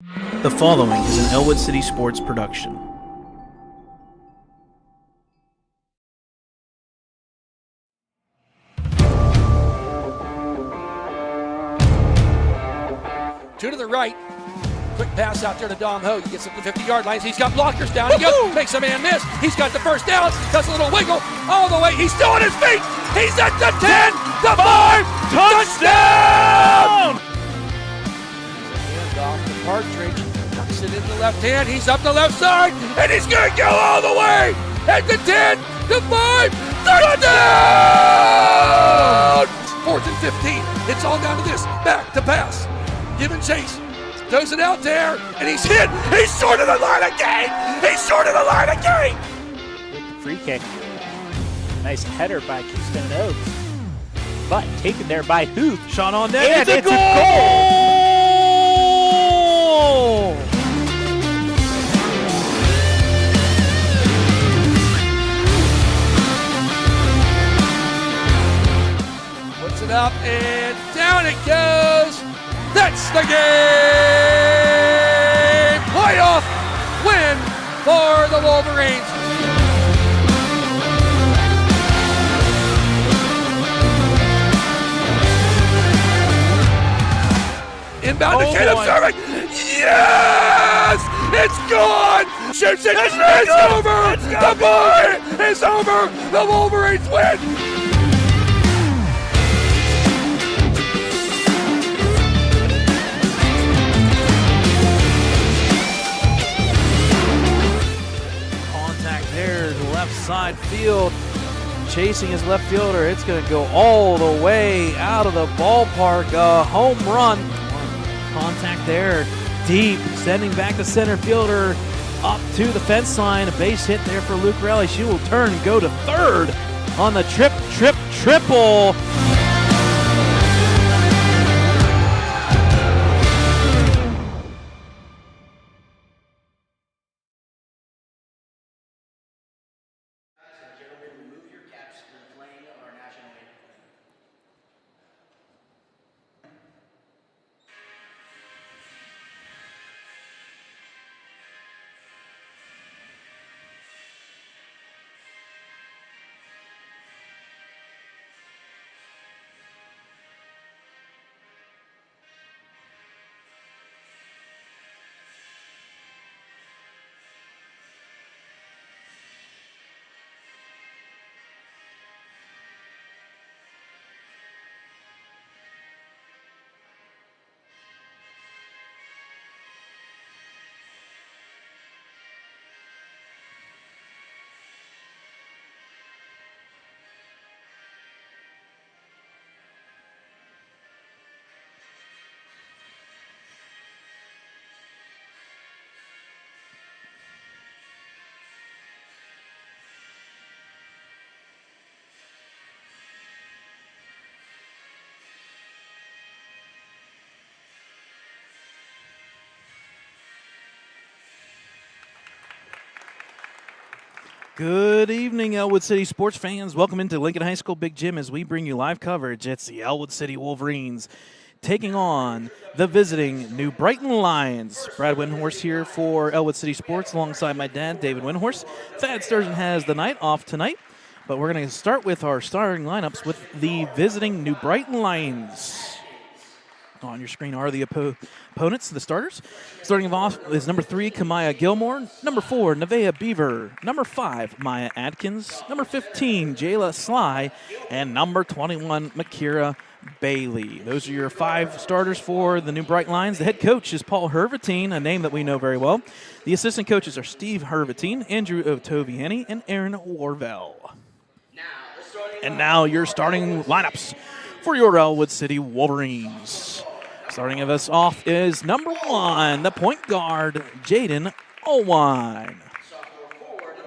The following is an Ellwood City Sports production. Two to the right. Quick pass out there to Dom Ho. He gets up to the 50-yard line. He's got blockers down. He goes, makes a man miss. He's got the first down. Does a little wiggle all the way. He's still on his feet. He's at the 10, the 5, touchdown! Hand off to Partridge. Tucks it in the left hand. He's up the left side, and he's going to go all the way. At the 10, the 5, touchdown! 4th and 15. It's all down to this. Back to pass. Give and chase. Throws it out there, and he's hit. He's short of the line again. He's short of the line again. Free kick. Nice header by Keystone Oaks. But taken there by Huth. Shot on net. And it's a goal! Puts it up, and down it goes. That's the game! Playoff win for the Wolverines. Inbound to Caleb serving. Yes! It's gone! Shoots it! It's over! The boy is over! The Wolverines win! Left side field, chasing his left fielder. It's going to go all the way out of the ballpark. A home run. Contact there, deep, sending back the center fielder up to the fence line. A base hit there for Luke Raleigh. She will turn and go to third on the triple. Good evening, Ellwood City sports fans. Welcome into Lincoln High School Big Gym as we bring you live coverage. It's the Ellwood City Wolverines taking on the visiting New Brighton Lions. Brad Windhorst here for Ellwood City Sports alongside my dad, David Windhorst. Thad Sturgeon has the night off tonight, but we're going to start with our starting lineups with the visiting New Brighton Lions. On your screen are the opponents, the starters. Starting off is number 3, Kamaya Gilmore. Number 4, Nevaeh Beaver. Number 5, Maya Adkins. Number 15, Jayla Sly. And number 21, Makira Bailey. Those are your 5 starters for the New Brighton Lions. The head coach is Paul Hervatine, a name that we know very well. The assistant coaches are Steve Hervatine, Andrew Otoviani, and Aaron Warvell. And now your starting lineups for your Ellwood City Wolverines. Starting us off is number 1, the point guard, Jaden Olwine.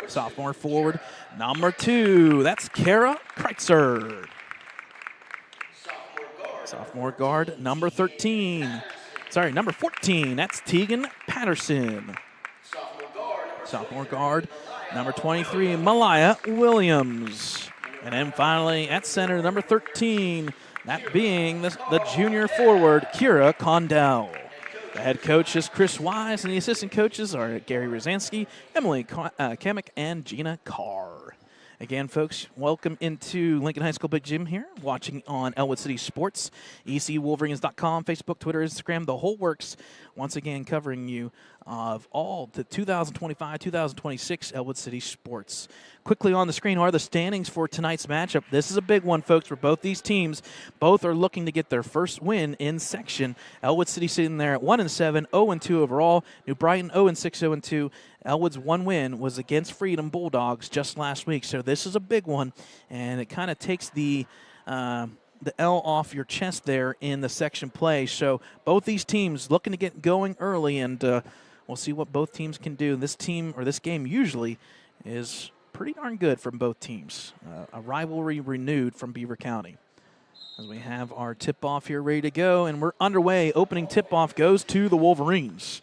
Sophomore forward, number 2, that's Kara Kreitzer. Sophomore guard, number 14, that's Tegan Patterson. Sophomore guard, number 23, Malaya Williams. And then finally, at center, number 13, that being the junior forward, Kira Condell. The head coach is Chris Wise, and the assistant coaches are Gary Rosansky, Emily Kamek, and Gina Carr. Again, folks, welcome into Lincoln High School Big Gym here, watching on Ellwood City Sports, ECWolverines.com, Facebook, Twitter, Instagram, the whole works. Once again, covering you of all the 2025-2026 Ellwood City Sports. Quickly on the screen are the standings for tonight's matchup. This is a big one, folks, for both these teams. Both are looking to get their first win in section. Ellwood City sitting there at 1-7, 0-2 overall. New Brighton 0-6, 0-2. Ellwood's one win was against Freedom Bulldogs just last week, so this is a big one, and it kind of takes the L off your chest there in the section play. So both these teams looking to get going early, and we'll see what both teams can do. This team, or this game usually, is pretty darn good from both teams. A rivalry renewed from Beaver County. As we have our tip-off here ready to go, and we're underway. Opening tip-off goes to the Wolverines.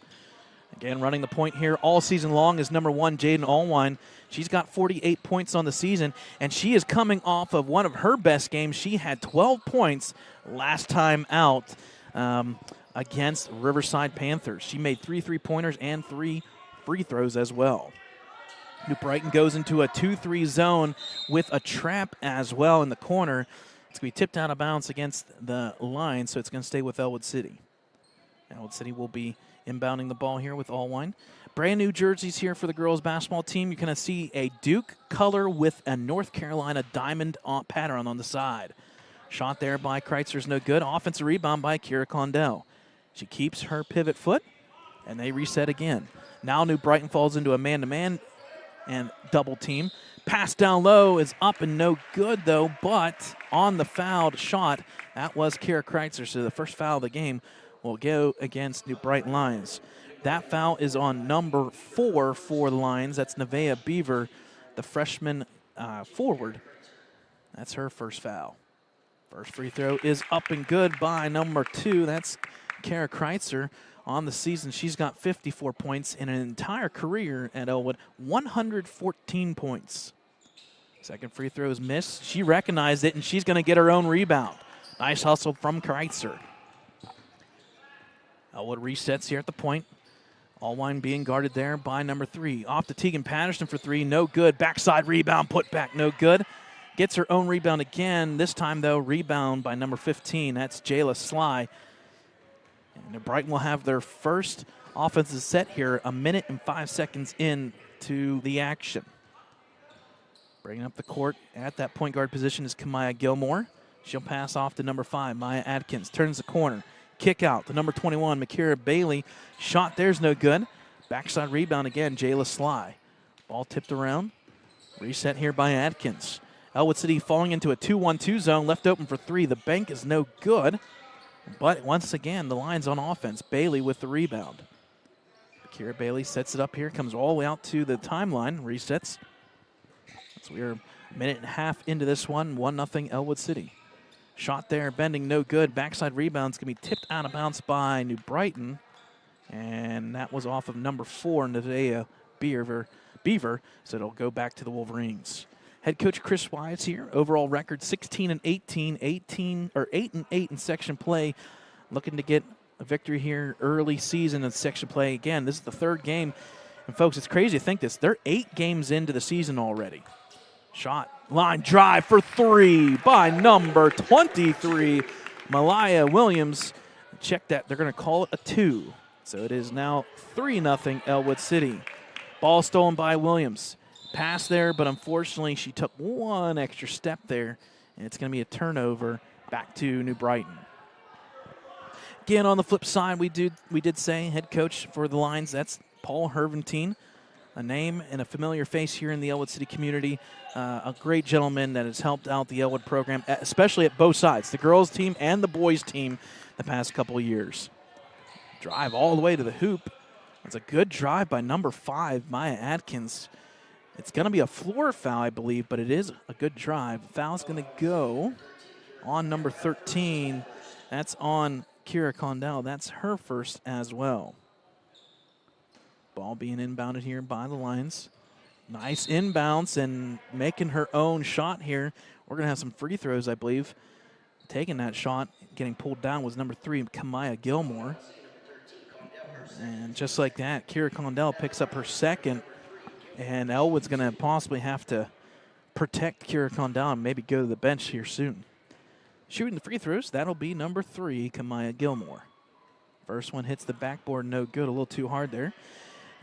Again, running the point here all season long is number 1, Jaden Allwine. She's got 48 points on the season, and she is coming off of one of her best games. She had 12 points last time out against Riverside Panthers. She made 3 3-pointers and 3 free throws as well. New Brighton goes into a 2-3 zone with a trap as well in the corner. It's going to be tipped out of bounds against the line, so it's going to stay with Ellwood City. Ellwood City will be inbounding the ball here with Allwine. Brand new jerseys here for the girls basketball team. You're going to see a Duke color with a North Carolina diamond pattern on the side. Shot there by Kreitzer's no good. Offensive rebound by Kira Condell. She keeps her pivot foot, and they reset again. Now New Brighton falls into a man-to-man and double team. Pass down low is up and no good, though, but on the fouled shot, that was Kira Kreitzer, so the first foul of the game will go against New Brighton Lions. That foul is on number 4 for the Lions. That's Nevaeh Beaver, the freshman forward. That's her first foul. First free throw is up and good by number 2. That's Kara Kreitzer. On the season, she's got 54 points in an entire career at Ellwood, 114 points. Second free throw is missed. She recognized it, and she's going to get her own rebound. Nice hustle from Kreitzer. Ellwood resets here at the point. Allwine being guarded there by number 3. Off to Tegan Patterson for 3. No good. Backside rebound. Put back. No good. Gets her own rebound again. This time, though, rebound by number 15. That's Jayla Sly. And Brighton will have their first offensive set here 1 minute and 5 seconds into the action. Bringing up the court at that point guard position is Kamaya Gilmore. She'll pass off to number 5, Maya Adkins. Turns the corner. Kick out to number 21, Makira Bailey. Shot there's no good. Backside rebound again, Jayla Sly. Ball tipped around. Reset here by Adkins. Ellwood City falling into a 2-1-2 zone, left open for 3. The bank is no good. But once again, the Lions on offense. Bailey with the rebound. Makira Bailey sets it up here, comes all the way out to the timeline, resets. So we are a minute and a half into this one, 1-0 Ellwood City. Shot there, bending, no good. Backside rebound's going to be tipped out of bounds by New Brighton. And that was off of number 4, Nevaeh Beaver. So it'll go back to the Wolverines. Head coach Chris Wise here. Overall record 16-18, 8-8 in section play. Looking to get a victory here early season in section play. Again, this is the 3rd game. And folks, it's crazy to think this. They're 8 games into the season already. Shot, line drive for 3 by number 23, Malaya Williams. Check that. They're going to call it a 2. So it is now 3-0 Ellwood City. Ball stolen by Williams. Pass there, but unfortunately she took one extra step there, and it's going to be a turnover back to New Brighton. Again, on the flip side, we did say head coach for the Lions, that's Paul Herventine. A name and a familiar face here in the Ellwood City community. A great gentleman that has helped out the Ellwood program, especially at both sides, the girls team and the boys team the past couple of years. Drive all the way to the hoop. That's a good drive by number 5, Maya Adkins. It's going to be a floor foul, I believe, but it is a good drive. Foul's going to go on number 13. That's on Kira Condell. That's her first as well. Ball being inbounded here by the Lions. Nice inbounds and making her own shot here. We're going to have some free throws, I believe. Taking that shot, getting pulled down was number 3, Kamaya Gilmore. And just like that, Kira Condell picks up her second, and Ellwood's going to possibly have to protect Kira Condell and maybe go to the bench here soon. Shooting the free throws, that'll be number 3, Kamaya Gilmore. First one hits the backboard, no good, a little too hard there.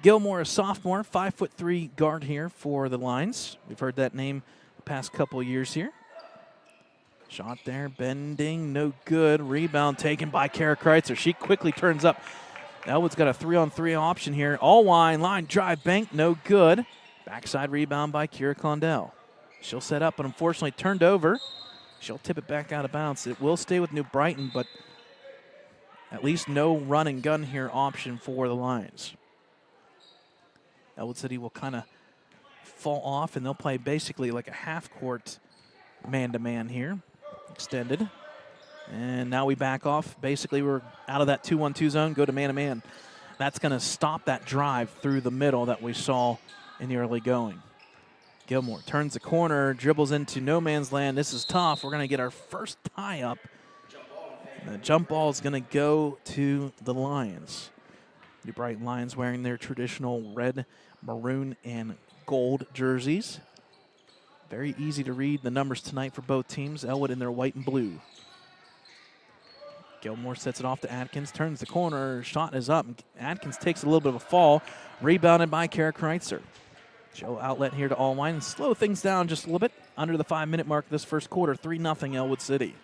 Gilmore, a sophomore, 5'3" guard here for the Lions. We've heard that name the past couple of years here. Shot there, bending, no good. Rebound taken by Kara Kreitzer. She quickly turns up. Ellwood's got a 3-on-3 option here. Allwine, line drive, bank, no good. Backside rebound by Kira Condell. She'll set up, but unfortunately turned over. She'll tip it back out of bounds. It will stay with New Brighton, but at least no run and gun here option for the Lions. Ellwood City will kind of fall off, and they'll play basically like a half-court man-to-man here. Extended. And now we back off. Basically, we're out of that 2-1-2 zone, go to man-to-man. That's going to stop that drive through the middle that we saw in the early going. Gilmore turns the corner, dribbles into no man's land. This is tough. We're going to get our first tie-up. The jump ball is going to go to the Lions. The Brighton Lions wearing their traditional red, maroon, and gold jerseys. Very easy to read the numbers tonight for both teams. Ellwood in their white and blue. Gilmore sets it off to Atkins, turns the corner, shot is up. Atkins takes a little bit of a fall, rebounded by Kara Kreitzer. Show outlet here to Allwine and slow things down just a little bit. Under the 5-minute mark this first quarter, 3-0 Ellwood City.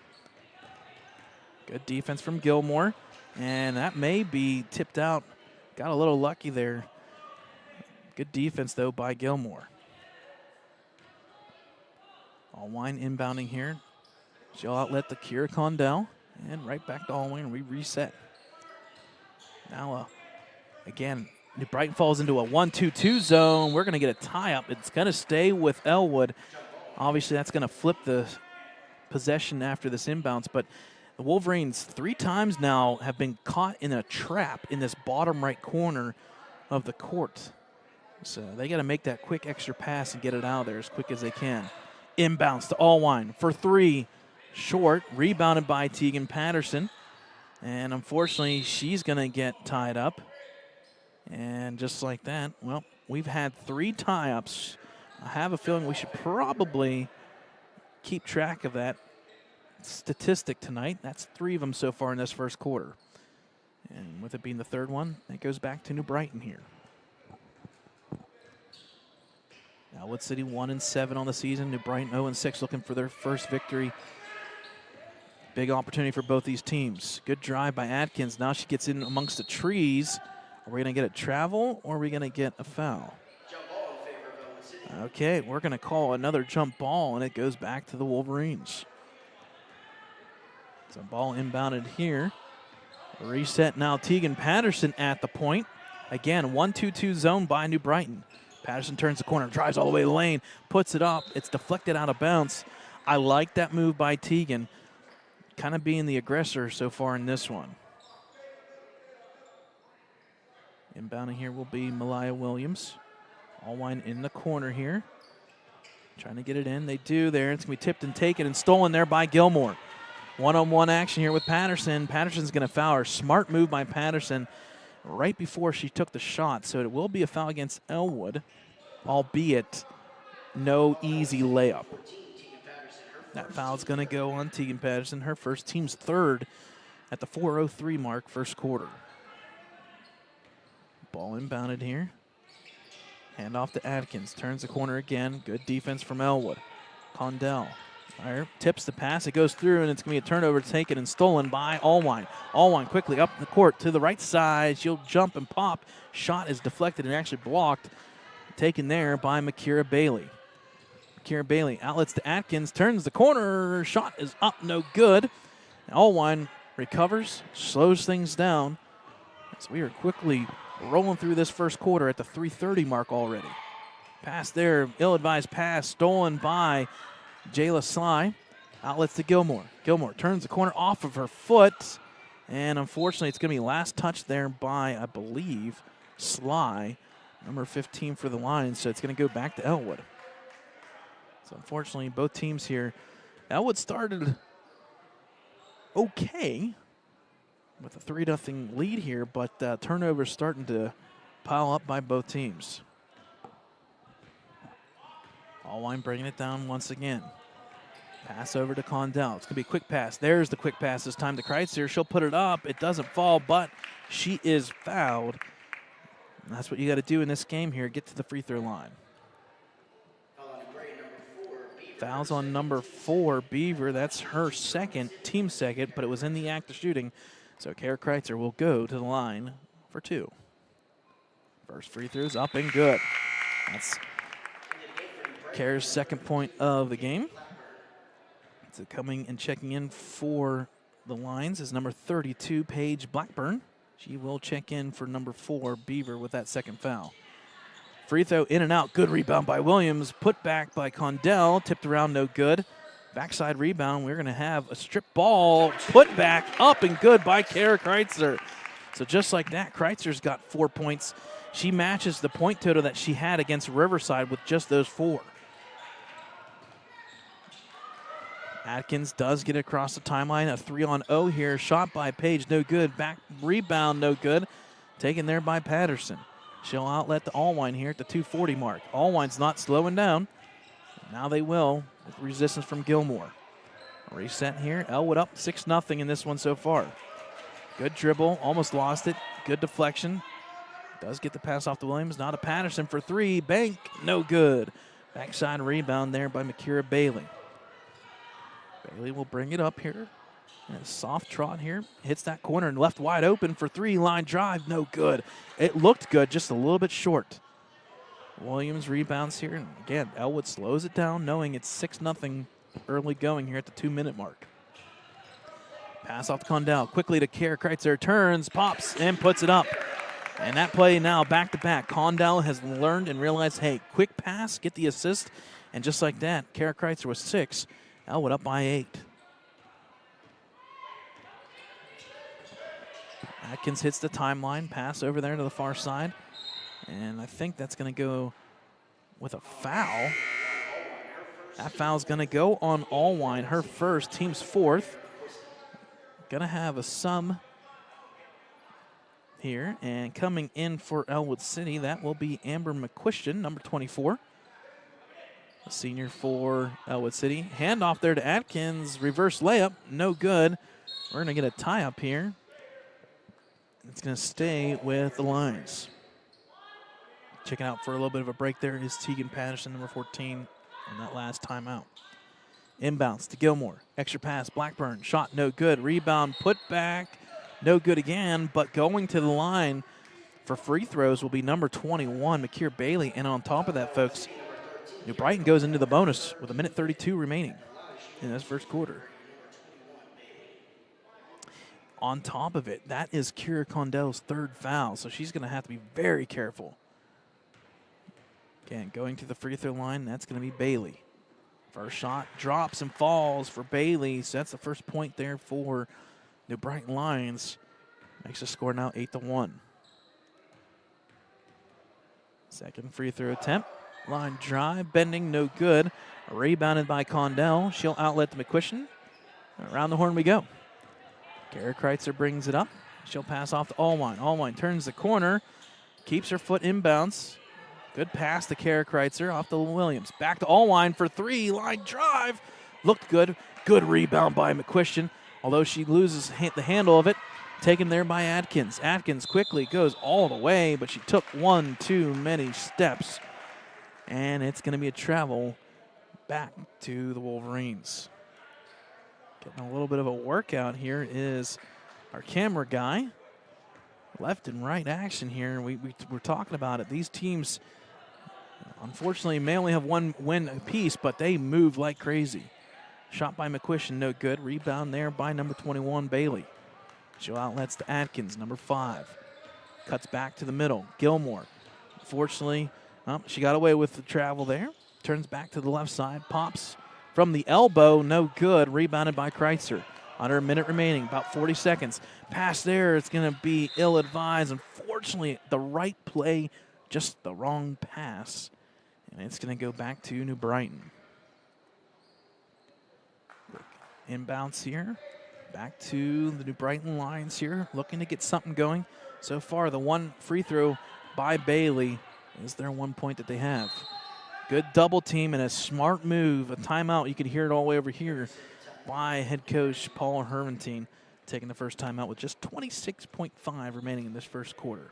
Good defense from Gilmore, and that may be tipped out. Got a little lucky there. Good defense, though, by Gilmore. Allwine inbounding here. Show outlet to Kira Condell. And right back to Allwine, we reset. Now, again, New Brighton falls into a 1-2-2 zone. We're going to get a tie-up. It's going to stay with Ellwood. Obviously, that's going to flip the possession after this inbounds. But the Wolverines 3 times now have been caught in a trap in this bottom right corner of the court. So they got to make that quick extra pass and get it out of there as quick as they can. Inbounds to Allwine for 3. Short, rebounded by Tegan Patterson. And unfortunately, she's going to get tied up. And just like that, well, we've had 3 tie-ups. I have a feeling we should probably keep track of that statistic tonight. That's 3 of them so far in this first quarter. And with it being the 3rd one, it goes back to New Brighton here. Ellwood City 1-7 on the season. New Brighton 0-6, looking for their first victory. Big opportunity for both these teams. Good drive by Atkins. Now she gets in amongst the trees. Are we going to get a travel or are we going to get a foul? Okay, we're going to call another jump ball, and it goes back to the Wolverines. So ball inbounded here. Reset now. Tegan Patterson at the point. Again, 1-2-2 zone by New Brighton. Patterson turns the corner, drives all the way to the lane, puts it up. It's deflected out of bounds. I like that move by Tegan, kind of being the aggressor so far in this one. Inbounding here will be Malaya Williams. Allwine in the corner here. Trying to get it in. They do there. It's going to be tipped and taken and stolen there by Gilmore. One-on-one action here with Patterson. Patterson's going to foul her. Smart move by Patterson right before she took the shot. So it will be a foul against Ellwood, albeit no easy layup. That foul's going to go on Tegan Patterson, her first, team's 3rd at the 4:03 mark, first quarter. Ball inbounded here. Hand off to Atkins. Turns the corner again. Good defense from Ellwood. Condell tips the pass. It goes through, and it's going to be a turnover taken and stolen by Allwine. Allwine quickly up the court to the right side. She'll jump and pop. Shot is deflected and actually blocked. Taken there by Makira Bailey. Makira Bailey outlets to Atkins. Turns the corner. Shot is up. No good. Allwine recovers. Slows things down. So we are quickly rolling through this first quarter at the 3:30 mark already. Pass there, ill-advised pass, stolen by Jayla Sly. Outlets to Gilmore. Gilmore turns the corner off of her foot, and unfortunately it's going to be last touch there by, I believe, Sly, number 15 for the Lions, so it's going to go back to Ellwood. So unfortunately, both teams here, Ellwood started okay. with a 3-0 lead here, but turnovers starting to pile up by both teams. Allwine bringing it down once again. Pass over to Condell. It's going to be a quick pass. There's the quick pass this time to Kreitzer. She'll put it up. It doesn't fall, but she is fouled. And that's what you got to do in this game here. Get to the free throw line. Fouls on number 4, Beaver. That's her second, team second, but it was in the act of shooting. So Kara Kreitzer will go to the line for 2. First free throw's up and good. That's Kara's second point of the game. So coming and checking in for the lines is number 32, Paige Blackburn. She will check in for number 4, Beaver, with that second foul. Free throw in and out. Good rebound by Williams. Put back by Condell. Tipped around, no good. Backside rebound. We're going to have a strip ball. Put back up and good by Kara Kreitzer. So just like that, Kreitzer's got 4 points. She matches the point total that she had against Riverside with just those 4. Atkins does get across the timeline. A 3-on-0 here. Shot by Paige, no good. Back rebound, no good. Taken there by Patterson. She'll outlet to Allwine here at the 2:40 mark. Allwine's not slowing down. Now they will with resistance from Gilmore. Reset here. Ellwood up 6-0 in this one so far. Good dribble. Almost lost it. Good deflection. Does get the pass off to Williams. Now to Patterson for 3. Bank, no good. Backside rebound there by Makira Bailey. Bailey will bring it up here. And a soft trot here. Hits that corner and left wide open for 3. Line drive, no good. It looked good, just a little bit short. Williams rebounds here. And again, Ellwood slows it down, knowing it's 6-0 early going here at the 2-minute mark. Pass off to Condell. Quickly to Kara Kreitzer. Turns, pops, and puts it up. And that play now back-to-back. Condell has learned and realized, hey, quick pass, get the assist. And just like that, Kara Kreitzer was 6. Ellwood up by 8. Atkins hits the timeline. Pass over there to the far side. And I think that's going to go with a foul. That foul's going to go on Allwine, her first, team's 4th. Going to have a sum here. And coming in for Ellwood City, that will be Amber McQuistion, number 24. A senior for Ellwood City. Handoff there to Atkins. Reverse layup. No good. We're going to get a tie-up here. It's going to stay with the Lions. Checking out for a little bit of a break there is Tegan Patterson, number 14, on that last timeout. Inbounds to Gilmore. Extra pass. Blackburn. Shot no good. Rebound. Put back. No good again. But going to the line for free throws will be number 21, Makira Bailey. And on top of that, folks, New Brighton goes into the bonus with 1:32 remaining in this first quarter. On top of it, that is Kira Condell's 3rd foul, so she's going to have to be very careful. Again, going to the free throw line, that's going to be Bailey. First shot drops and falls for Bailey, so that's the first point there for New Brighton Lions. Makes the score now 8-1. Second free throw attempt. Line drive, bending, no good. Rebounded by Condell. She'll outlet to McQuistion. Around the horn we go. Kara Kreitzer brings it up. She'll pass off to Allwine. Allwine turns the corner, keeps her foot inbounds. Good pass to Kara Kreitzer off to Williams. Back to Allwine for 3. Line drive. Looked good. Good rebound by McQuistion, although she loses the handle of it. Taken there by Atkins. Atkins quickly goes all the way, but she took one too many steps. And it's going to be a travel back to the Wolverines. Getting a little bit of a workout here is our camera guy. Left and right action here. We're talking about it. These teams, unfortunately, may only have one win apiece, but they move like crazy. Shot by McQuistion, no good. Rebound there by number 21, Bailey. She'll outlets to Atkins, number 5. Cuts back to the middle. Gilmore. Unfortunately, she got away with the travel there. Turns back to the left side. Pops from the elbow. No good. Rebounded by Kreitzer. Under a minute remaining. About 40 seconds. Pass there. It's going to be ill-advised. Unfortunately, the right play. Just the wrong pass. And it's going to go back to New Brighton. Inbounds here. Back to the New Brighton Lions here, looking to get something going. So far, the one free throw by Bailey is their 1 point that they have. Good double team and a smart move, a timeout. You can hear it all the way over here by head coach Paul Herventine, taking the first timeout with just 26.5 remaining in this first quarter.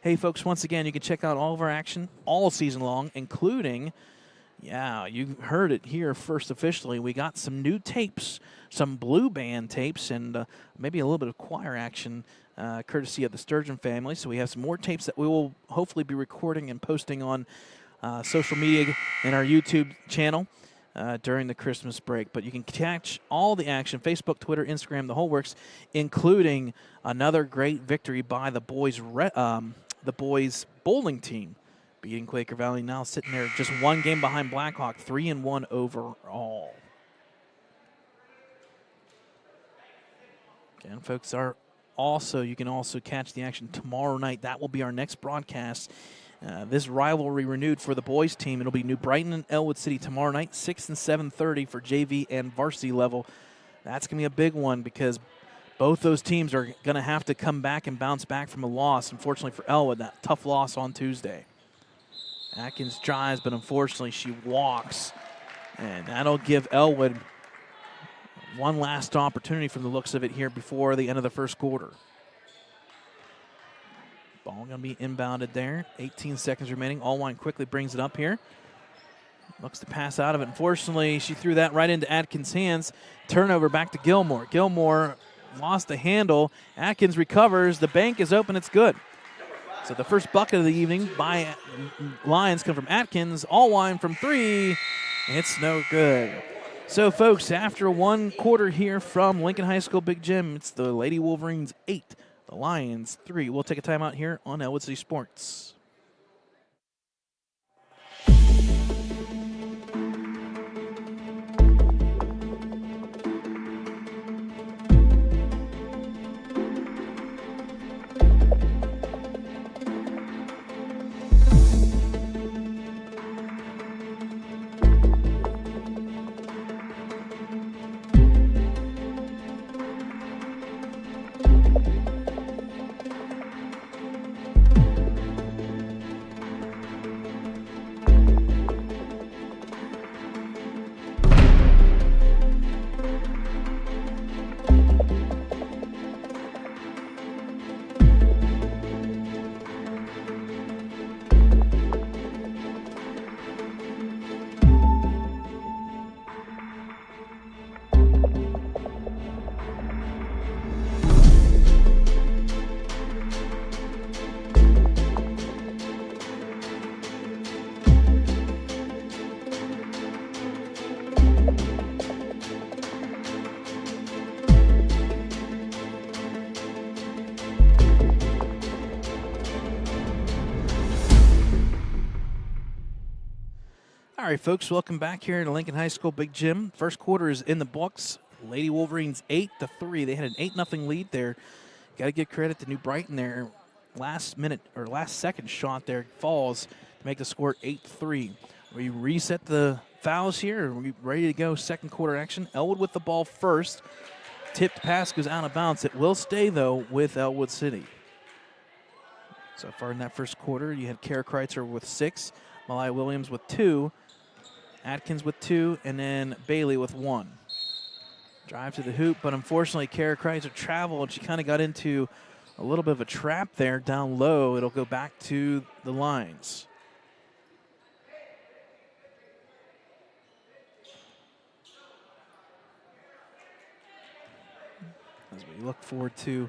Hey, folks, once again, you can check out all of our action all season long, including, yeah, you heard it here first officially. We got some new tapes, some blue band tapes, and maybe a little bit of choir action courtesy of the Sturgeon family. So we have some more tapes that we will hopefully be recording and posting on social media and our YouTube channel during the Christmas break. But you can catch all the action, Facebook, Twitter, Instagram, the whole works, including another great victory by the boys' bowling team, beating Quaker Valley, now sitting there just one game behind Blackhawk, 3-1 overall. And folks, you can also catch the action tomorrow night. That will be our next broadcast. This rivalry renewed for the boys team. It'll be New Brighton and Ellwood City tomorrow night, 6 and 7:30 for JV and varsity level. That's going to be a big one because both those teams are going to have to come back and bounce back from a loss. Unfortunately for Ellwood, that tough loss on Tuesday. Atkins drives, but unfortunately she walks. And that'll give Ellwood one last opportunity from the looks of it here before the end of the first quarter. Ball going to be inbounded there. 18 seconds remaining. Allwine quickly brings it up here. Looks to pass out of it. Unfortunately, she threw that right into Atkins' hands. Turnover back to Gilmore. Gilmore lost the handle. Atkins recovers. The bank is open. It's good. So the first bucket of the evening by Lions come from Atkins. Allwine from three. It's no good. So, folks, after one quarter here from Lincoln High School Big Gym, it's the Lady Wolverines 8, the Lions 3. We'll take a timeout here on Ellwood City Sports. All right, folks, welcome back here to Lincoln High School Big Gym. First quarter is in the books. Lady Wolverines 8-3. They had an 8-0 lead there. Got to give credit to New Brighton there. Last second shot there falls to make the score 8-3. We reset the fouls here. We're ready to go. Second quarter action. Ellwood with the ball first. Tipped pass goes out of bounds. It will stay, though, with Ellwood City. So far in that first quarter, you had Kara Kreitzer with 6, Malaya Williams with 2, Atkins with 2, and then Bailey with 1. Drive to the hoop, but unfortunately Kara Kreitzer traveled. She kind of got into a little bit of a trap there down low. It'll go back to the lines. As we look forward to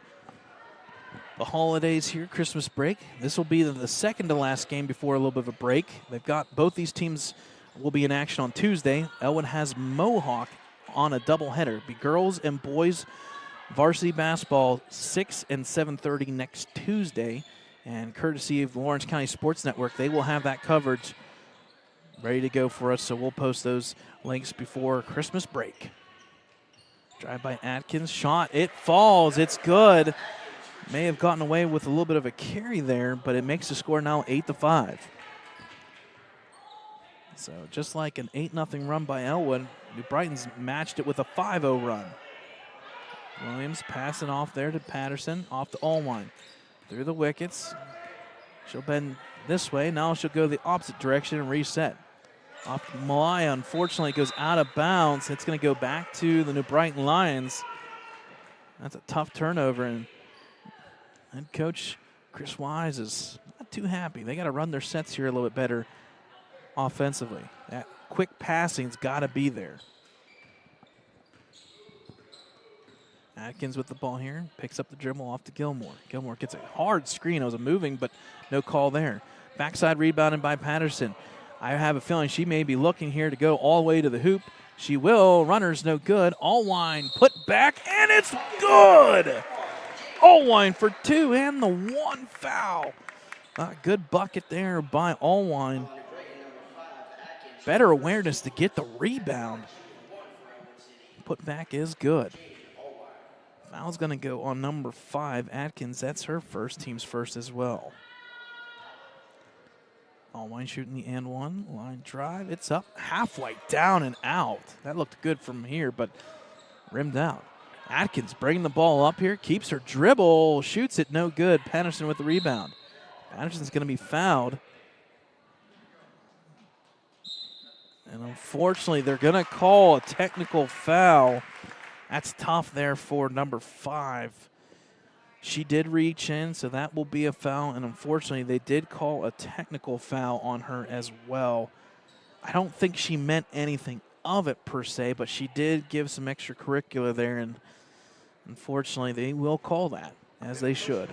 the holidays here, Christmas break. This will be the second to last game before a little bit of a break. They've got both these teams will be in action on Tuesday. Ellwood has Mohawk on a doubleheader. It'll be girls and boys varsity basketball 6 and 7:30 next Tuesday. And courtesy of Lawrence County Sports Network, they will have that coverage ready to go for us. So we'll post those links before Christmas break. Drive by Atkins, shot, it falls, it's good. May have gotten away with a little bit of a carry there, but it makes the score now 8-5. So just like an 8-0 run by Ellwood, New Brighton's matched it with a 5-0 run. Williams passing off there to Patterson, off to Allwine. Through the wickets. She'll bend this way. Now she'll go the opposite direction and reset. Off to Malaya, unfortunately, goes out of bounds. It's going to go back to the New Brighton Lions. That's a tough turnover, and head coach Chris Wise is not too happy. They got to run their sets here a little bit better offensively. That quick passing's got to be there. Atkins with the ball here, picks up the dribble off to Gilmore. Gilmore gets a hard screen. It was a moving, but no call there. Backside rebounded by Patterson. I have a feeling she may be looking here to go all the way to the hoop. She will. Runner's no good. Allwine put back, and it's good. Allwine for 2 and the 1 foul. A good bucket there by Allwine. Better awareness to get the rebound. Put back is good. Foul's going to go on number 5, Atkins. That's her first, team's first as well. Allwine shooting the and one. Line drive. It's up halfway, down and out. That looked good from here, but rimmed out. Atkins bringing the ball up here. Keeps her dribble. Shoots it. No good. Patterson with the rebound. Patterson's going to be fouled. And unfortunately, they're going to call a technical foul. That's tough there for number 5. She did reach in, so that will be a foul. And unfortunately, they did call a technical foul on her as well. I don't think she meant anything of it per se, but she did give some extracurricular there. And unfortunately, they will call that, as they should.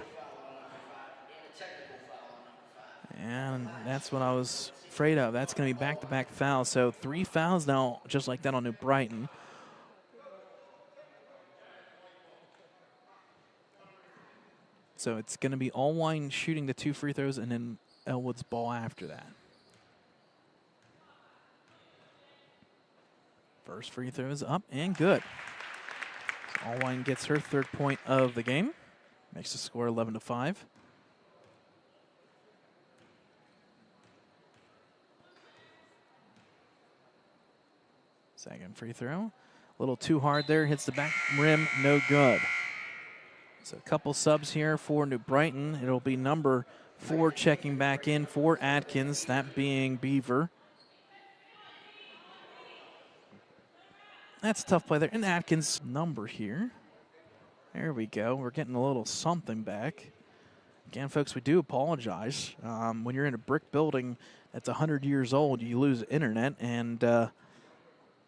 And that's what I was afraid of. That's going to be back-to-back fouls. So 3 fouls now, just like that on New Brighton. So it's going to be Allwine shooting the 2 free throws and then Ellwood's ball after that. First free throw is up and good. So Allwine gets her 3rd point of the game. Makes the score 11-5. Second free throw. A little too hard there. Hits the back rim. No good. So a couple subs here for New Brighton. It'll be number 4 checking back in for Atkins, that being Beaver. That's a tough play there. And Atkins' number here. There we go. We're getting a little something back. Again, folks, we do apologize. When you're in a brick building that's 100 years old, you lose internet, and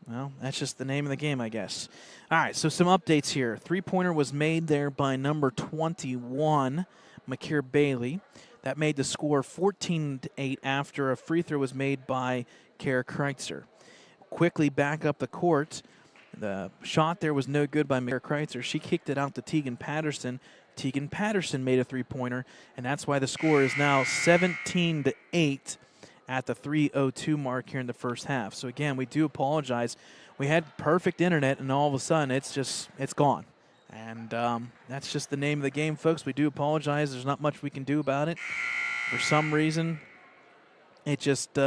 well, that's just the name of the game, I guess. All right, so some updates here. 3-pointer was made there by number 21, Makir Bailey. That made the score 14-8 after a free throw was made by Kara Kreitzer. Quickly back up the court. The shot there was no good by Kara Kreitzer. She kicked it out to Tegan Patterson. Tegan Patterson made a 3-pointer, and that's why the score is now 17-8. At the 3:02 mark here in the first half. So again, we do apologize. We had perfect internet, and all of a sudden it's gone. And that's just the name of the game, folks. We do apologize. There's not much we can do about it. For some reason, it just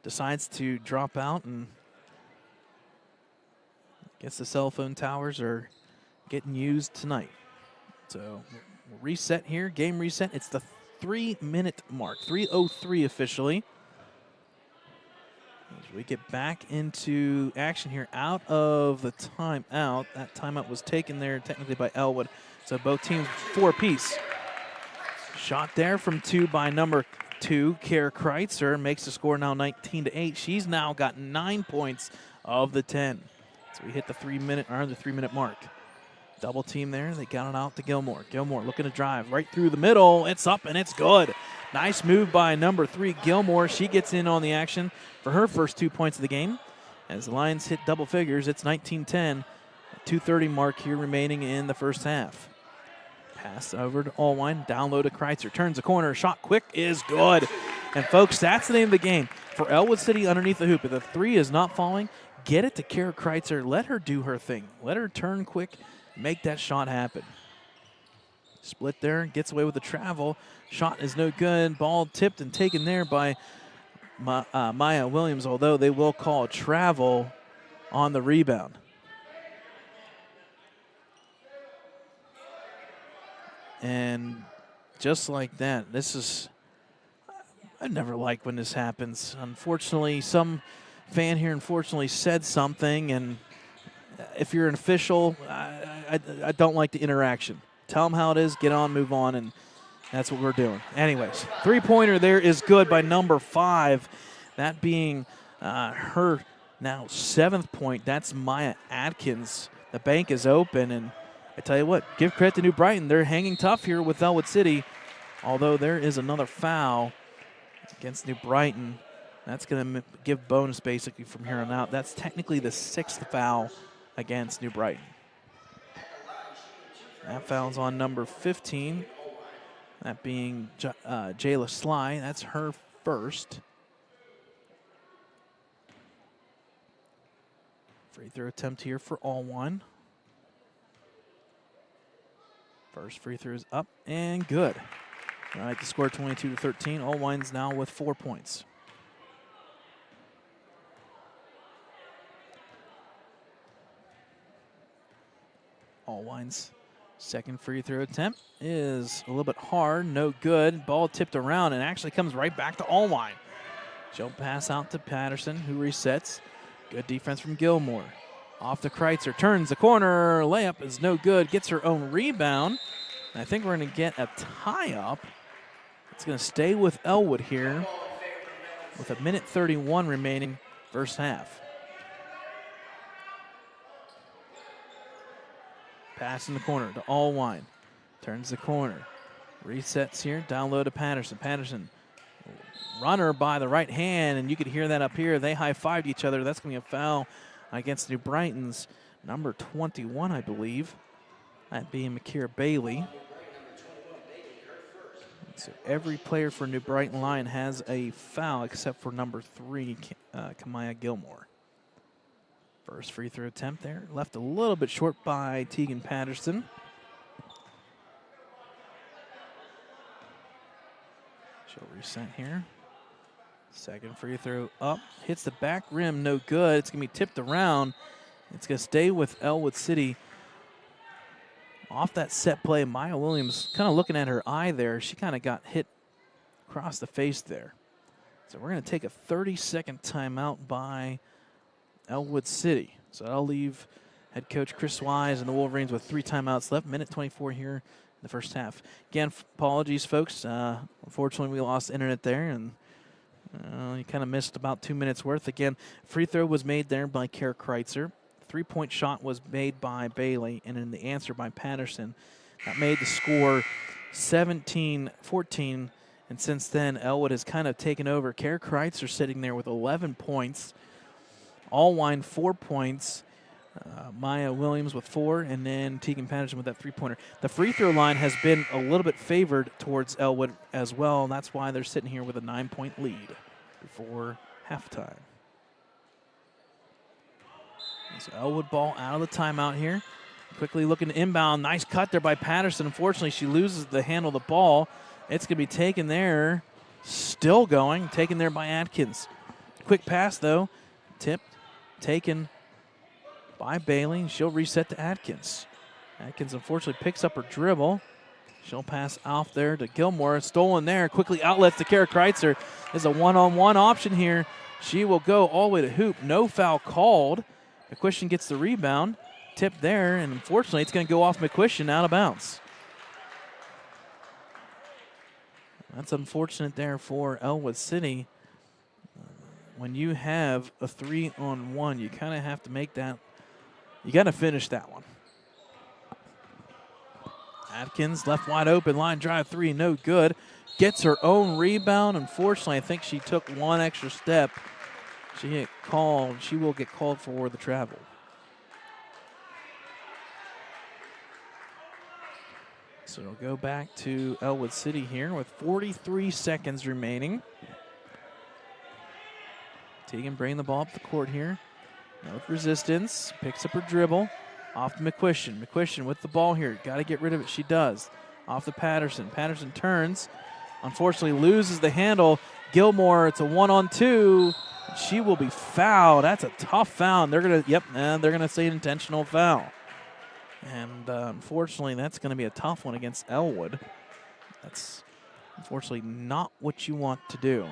decides to drop out, and I guess the cell phone towers are getting used tonight. So we'll reset here, game reset. It's the 3-minute mark, 3:03 officially. As we get back into action here out of the timeout. That timeout was taken there technically by Ellwood. So both teams 4-apiece. Shot there from 2 by number 2, Kara Kreitzer, makes the score now 19-8. She's now got 9 points of the 10. So we hit the 3-minute mark. Double team there. They got it out to Gilmore. Gilmore looking to drive right through the middle. It's up and it's good. Nice move by number 3, Gilmore. She gets in on the action for her first 2 points of the game. As the Lions hit double figures, it's 19-10. 2:30 mark here remaining in the first half. Pass over to Allwine. Down low to Kreitzer. Turns the corner. Shot quick is good. And folks, that's the name of the game. For Ellwood City underneath the hoop, if the 3 is not falling, get it to Kara Kreitzer. Let her do her thing. Let her turn quick. Make that shot happen. Split there, gets away with the travel. Shot is no good. Ball tipped and taken there by Maya Williams, although they will call travel on the rebound. And just like that, I never like when this happens. Unfortunately, some fan here said something, and if you're an official, I don't like the interaction. Tell them how it is, get on, move on, and that's what we're doing. Anyways, three-pointer there is good by number 5. That being her now 7th point. That's Maya Atkins. The bank is open, and I tell you what, give credit to New Brighton. They're hanging tough here with Ellwood City, although there is another foul against New Brighton. That's going to give bonus basically from here on out. That's technically the 6th foul against New Brighton. That foul's on number 15, that being Jayla Sly. That's her first. Free throw attempt here for Ellwood. First free throw is up and good. All right, the score 22-13. Ellwood's now with 4 points. Ellwood's second free throw attempt is a little bit hard, no good. Ball tipped around and actually comes right back to Ellwood. She'll pass out to Patterson, who resets. Good defense from Gilmore. Off to Kreitzer, turns the corner, layup is no good, gets her own rebound. And I think we're going to get a tie-up. It's going to stay with Ellwood here with 1:31 remaining first half. Pass in the corner to Ellwood. Turns the corner. Resets here, down low to Patterson. Patterson, runner by the right hand, and you could hear that up here. They high-fived each other. That's going to be a foul against New Brighton's number 21, I believe. That being Makira Bailey. So every player for New Brighton Lion has a foul except for number 3, Kamaya Gilmore. First free throw attempt there. Left a little bit short by Tegan Patterson. She'll reset here. Second free throw up. Hits the back rim, no good. It's going to be tipped around. It's going to stay with Ellwood City. Off that set play, Maya Williams kind of looking at her eye there. She kind of got hit across the face there. So we're going to take a 30-second timeout by Ellwood City. So that'll leave head coach Chris Wise and the Wolverines with 3 timeouts left. 1:24 here in the first half. Again, apologies, folks. Unfortunately, we lost internet there, and you kind of missed about 2 minutes worth. Again, free throw was made there by Kara Kreitzer. 3-point shot was made by Bailey, and then the answer by Patterson. That made the score 17-14, and since then, Ellwood has kind of taken over. Kara Kreitzer sitting there with 11 points. Ellwood 4 points. Maya Williams with 4, and then Tegan Patterson with that 3-pointer. The free throw line has been a little bit favored towards Ellwood as well, and that's why they're sitting here with a 9-point lead before halftime. So Ellwood ball out of the timeout here. Quickly looking to inbound. Nice cut there by Patterson. Unfortunately, she loses the handle of the ball. It's going to be taken there. Still going. Taken there by Atkins. Quick pass, though. Tipped. Taken by Bailey. She'll reset to Atkins. Atkins, unfortunately, picks up her dribble. She'll pass off there to Gilmore. Stolen there. Quickly outlets to Kara Kreitzer. There's a one-on-one option here. She will go all the way to hoop. No foul called. McQuistion gets the rebound, tipped there, and unfortunately it's going to go off McQuistion out of bounds. That's unfortunate there for Ellwood City. When you have a 3-on-1, you kind of have to make that, you got to finish that one. Atkins left wide open, line drive 3, no good. Gets her own rebound. Unfortunately, I think she took one extra step. She will get called for the travel. So it'll go back to Ellwood City here with 43 seconds remaining. Tegan bringing the ball up the court here. No resistance. Picks up her dribble. Off to McQuistion. McQuistion with the ball here. Got to get rid of it. She does. Off to Patterson. Patterson turns. Unfortunately loses the handle. Gilmore, it's a 1-on-2. She will be fouled. That's a tough foul. They're gonna say an intentional foul. And unfortunately, that's going to be a tough one against Ellwood. That's unfortunately not what you want to do.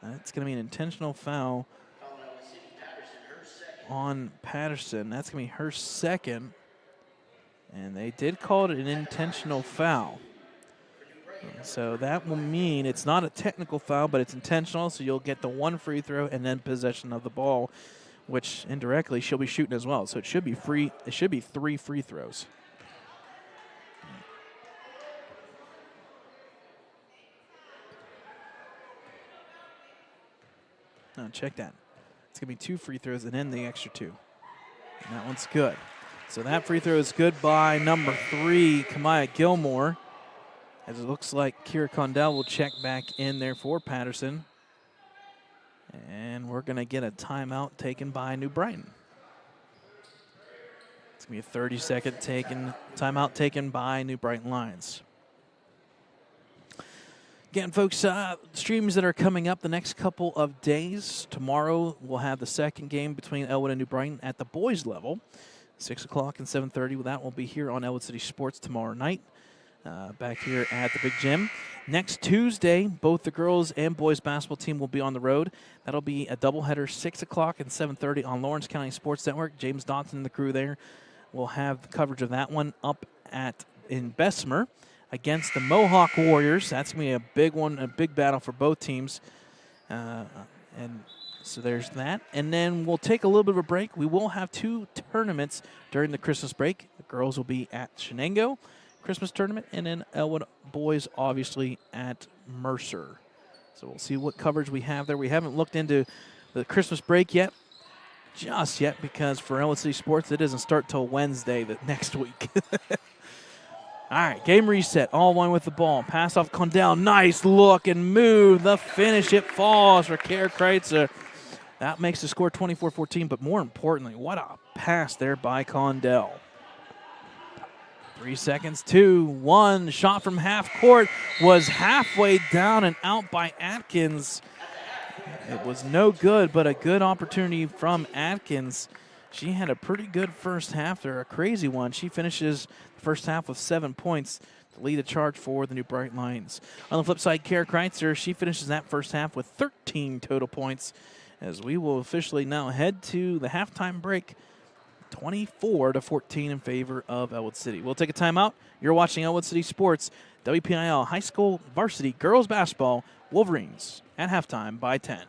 That's going to be an intentional foul on Patterson. That's going to be her second. And they did call it an intentional foul. So that will mean it's not a technical foul, but it's intentional. So you'll get the one free throw and then possession of the ball, which indirectly she'll be shooting as well. So it should be free. It should be 3 free throws. Now check that. It's going to be 2 free throws and then the extra 2. And that one's good. So that free throw is good by number 3, Kamaya Gilmore. As it looks like Kira Condell will check back in there for Patterson. And we're going to get a timeout taken by New Brighton. It's going to be a 30-second timeout taken by New Brighton Lions. Again, folks, streams that are coming up the next couple of days. Tomorrow we'll have the second game between Ellwood and New Brighton at the boys level. 6 o'clock and 7:30. That will be here on Ellwood City Sports tomorrow night. Back here at the Big Gym. Next Tuesday, both the girls and boys basketball team will be on the road. That'll be a doubleheader, 6 o'clock and 7:30 on Lawrence County Sports Network. James Dotson and the crew there will have the coverage of that one up in Bessemer against the Mohawk Warriors. That's going to be a big one, a big battle for both teams. And so there's that. And then we'll take a little bit of a break. We will have 2 tournaments during the Christmas break. The girls will be at Shenango Christmas tournament, and then Ellwood boys obviously at Mercer. So we'll see what coverage we have there. We haven't looked into the Christmas break just yet, because for Ellwood City Sports, it doesn't start till Wednesday next week. All right, game reset, all one with the ball. Pass off Condell, nice look and move. The finish, it falls for Kara Kreitzer. That makes the score 24-14, but more importantly, what a pass there by Condell. 3 seconds, 2, 1. Shot from half court was halfway down and out by Atkins. It was no good, but a good opportunity from Atkins. She had a pretty good first half there, a crazy one. She finishes the first half with 7 points to lead the charge for the New Brighton Lions. On the flip side, Kara Kreitzer, she finishes that first half with 13 total points, as we will officially now head to the halftime break. 24-14 in favor of Ellwood City. We'll take a timeout. You're watching Ellwood City Sports, WPIL High School Varsity Girls Basketball, Wolverines at halftime by 10.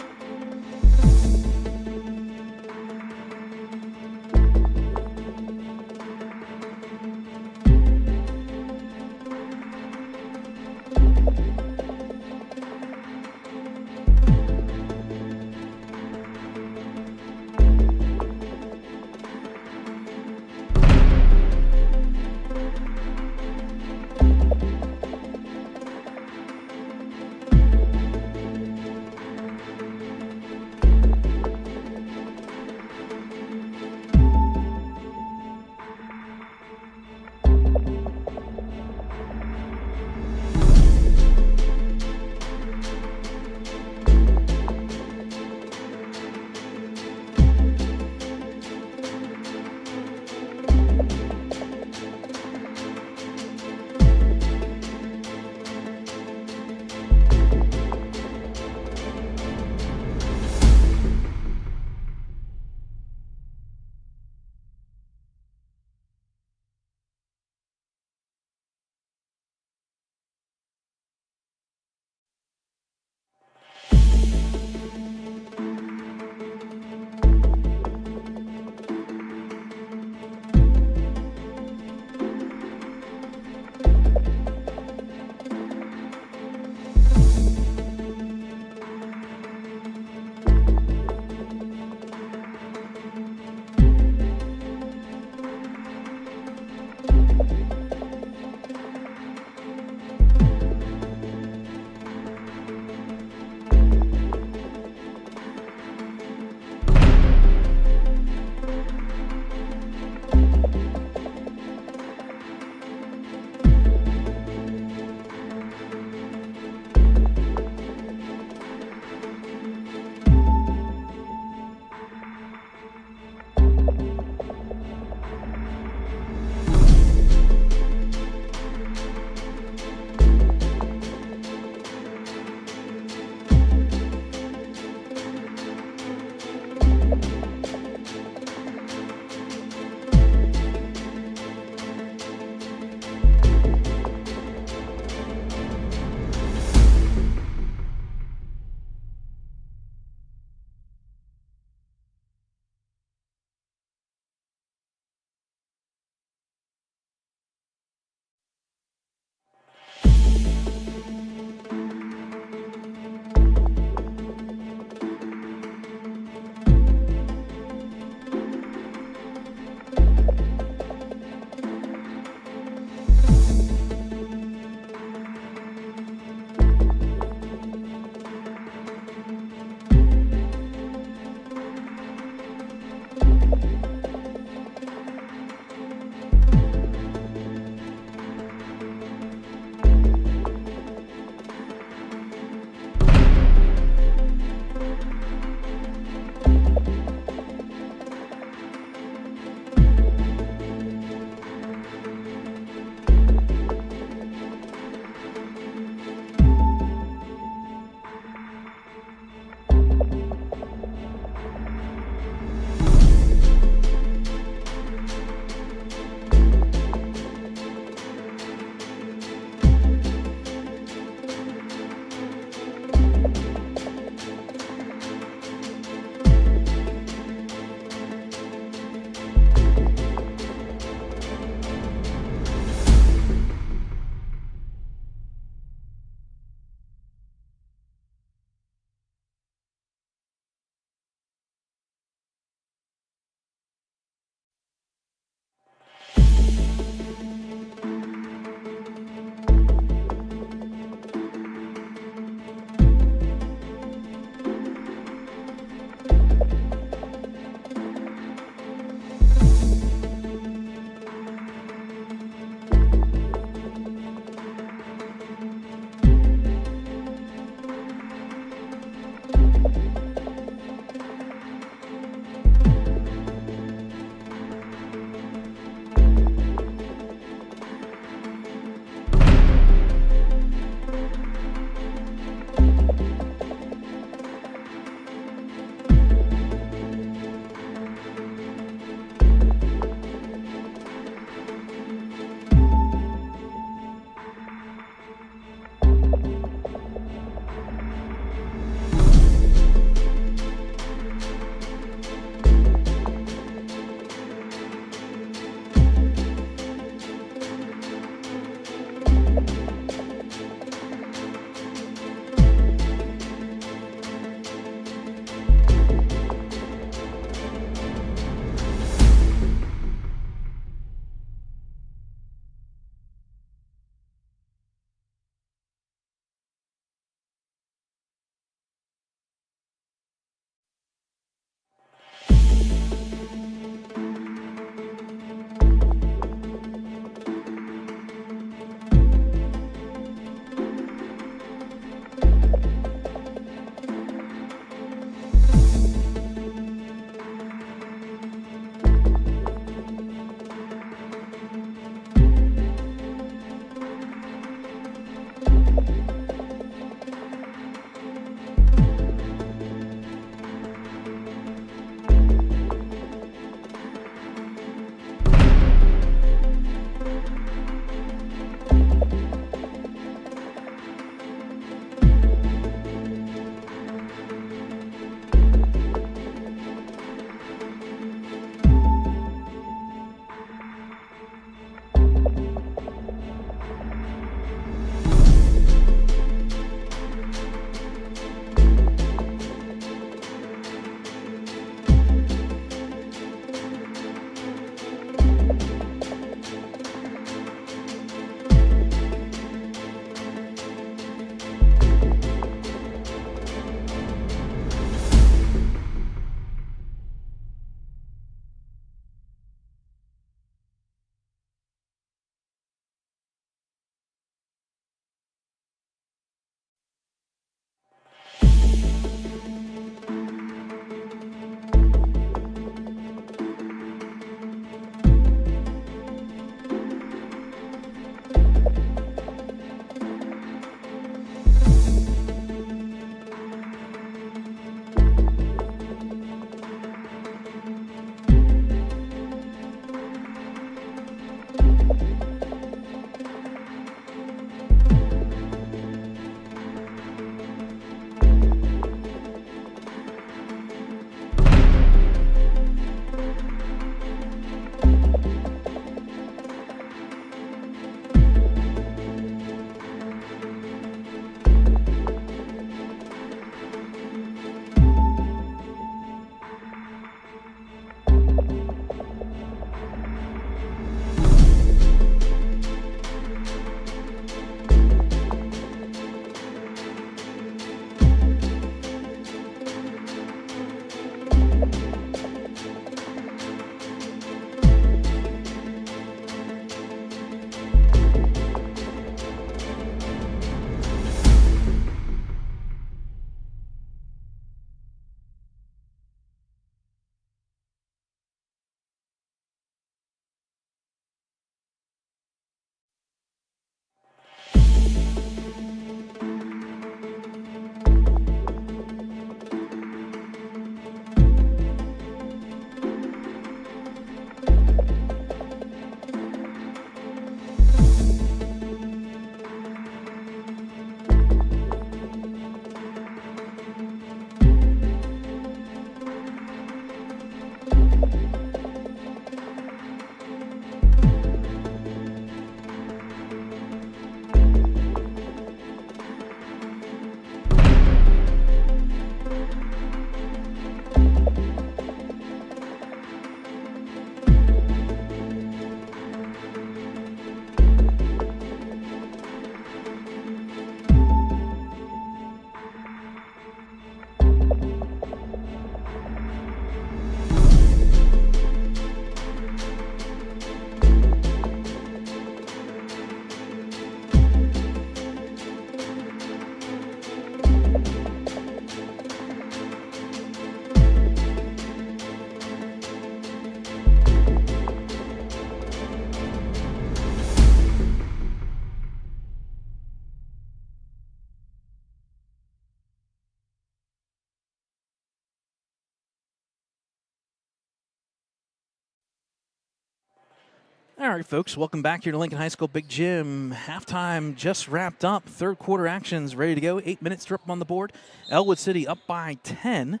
All right, folks, welcome back here to Lincoln High School Big Gym. Halftime just wrapped up. Third quarter actions ready to go. 8 minutes up on the board. Ellwood City up by 10.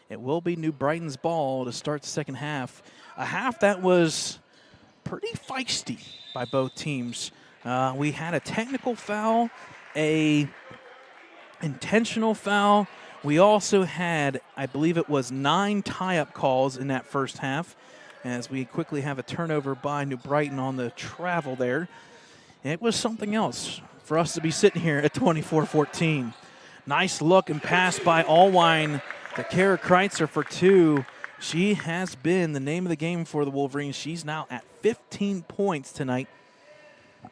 It will be New Brighton's ball to start the second half. A half that was pretty feisty by both teams. We had a technical foul, a intentional foul. We also had, I believe it was 9 tie-up calls in that first half, as we quickly have a turnover by New Brighton on the travel there. It was something else for us to be sitting here at 24-14. Nice look and pass by Allwine to Kara Kreitzer for 2. She has been the name of the game for the Wolverines. She's now at 15 points tonight.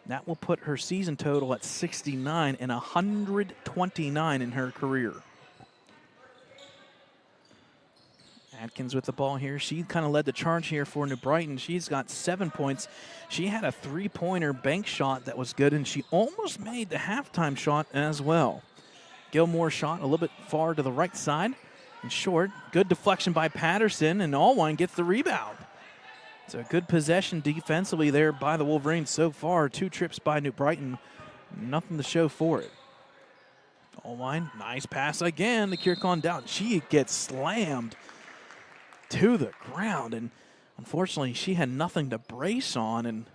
That will put her season total at 69 and 129 in her career. Atkins with the ball here. She kind of led the charge here for New Brighton. She's got 7 points. She had a 3-pointer bank shot that was good, and she almost made the halftime shot as well. Gilmore shot a little bit far to the right side and short. Good deflection by Patterson, and Allwine gets the rebound. So a good possession defensively there by the Wolverines so far. 2 trips by New Brighton. Nothing to show for it. Allwine, nice pass again to Kirkon down. She gets slammed to the ground, and unfortunately she had nothing to brace on. And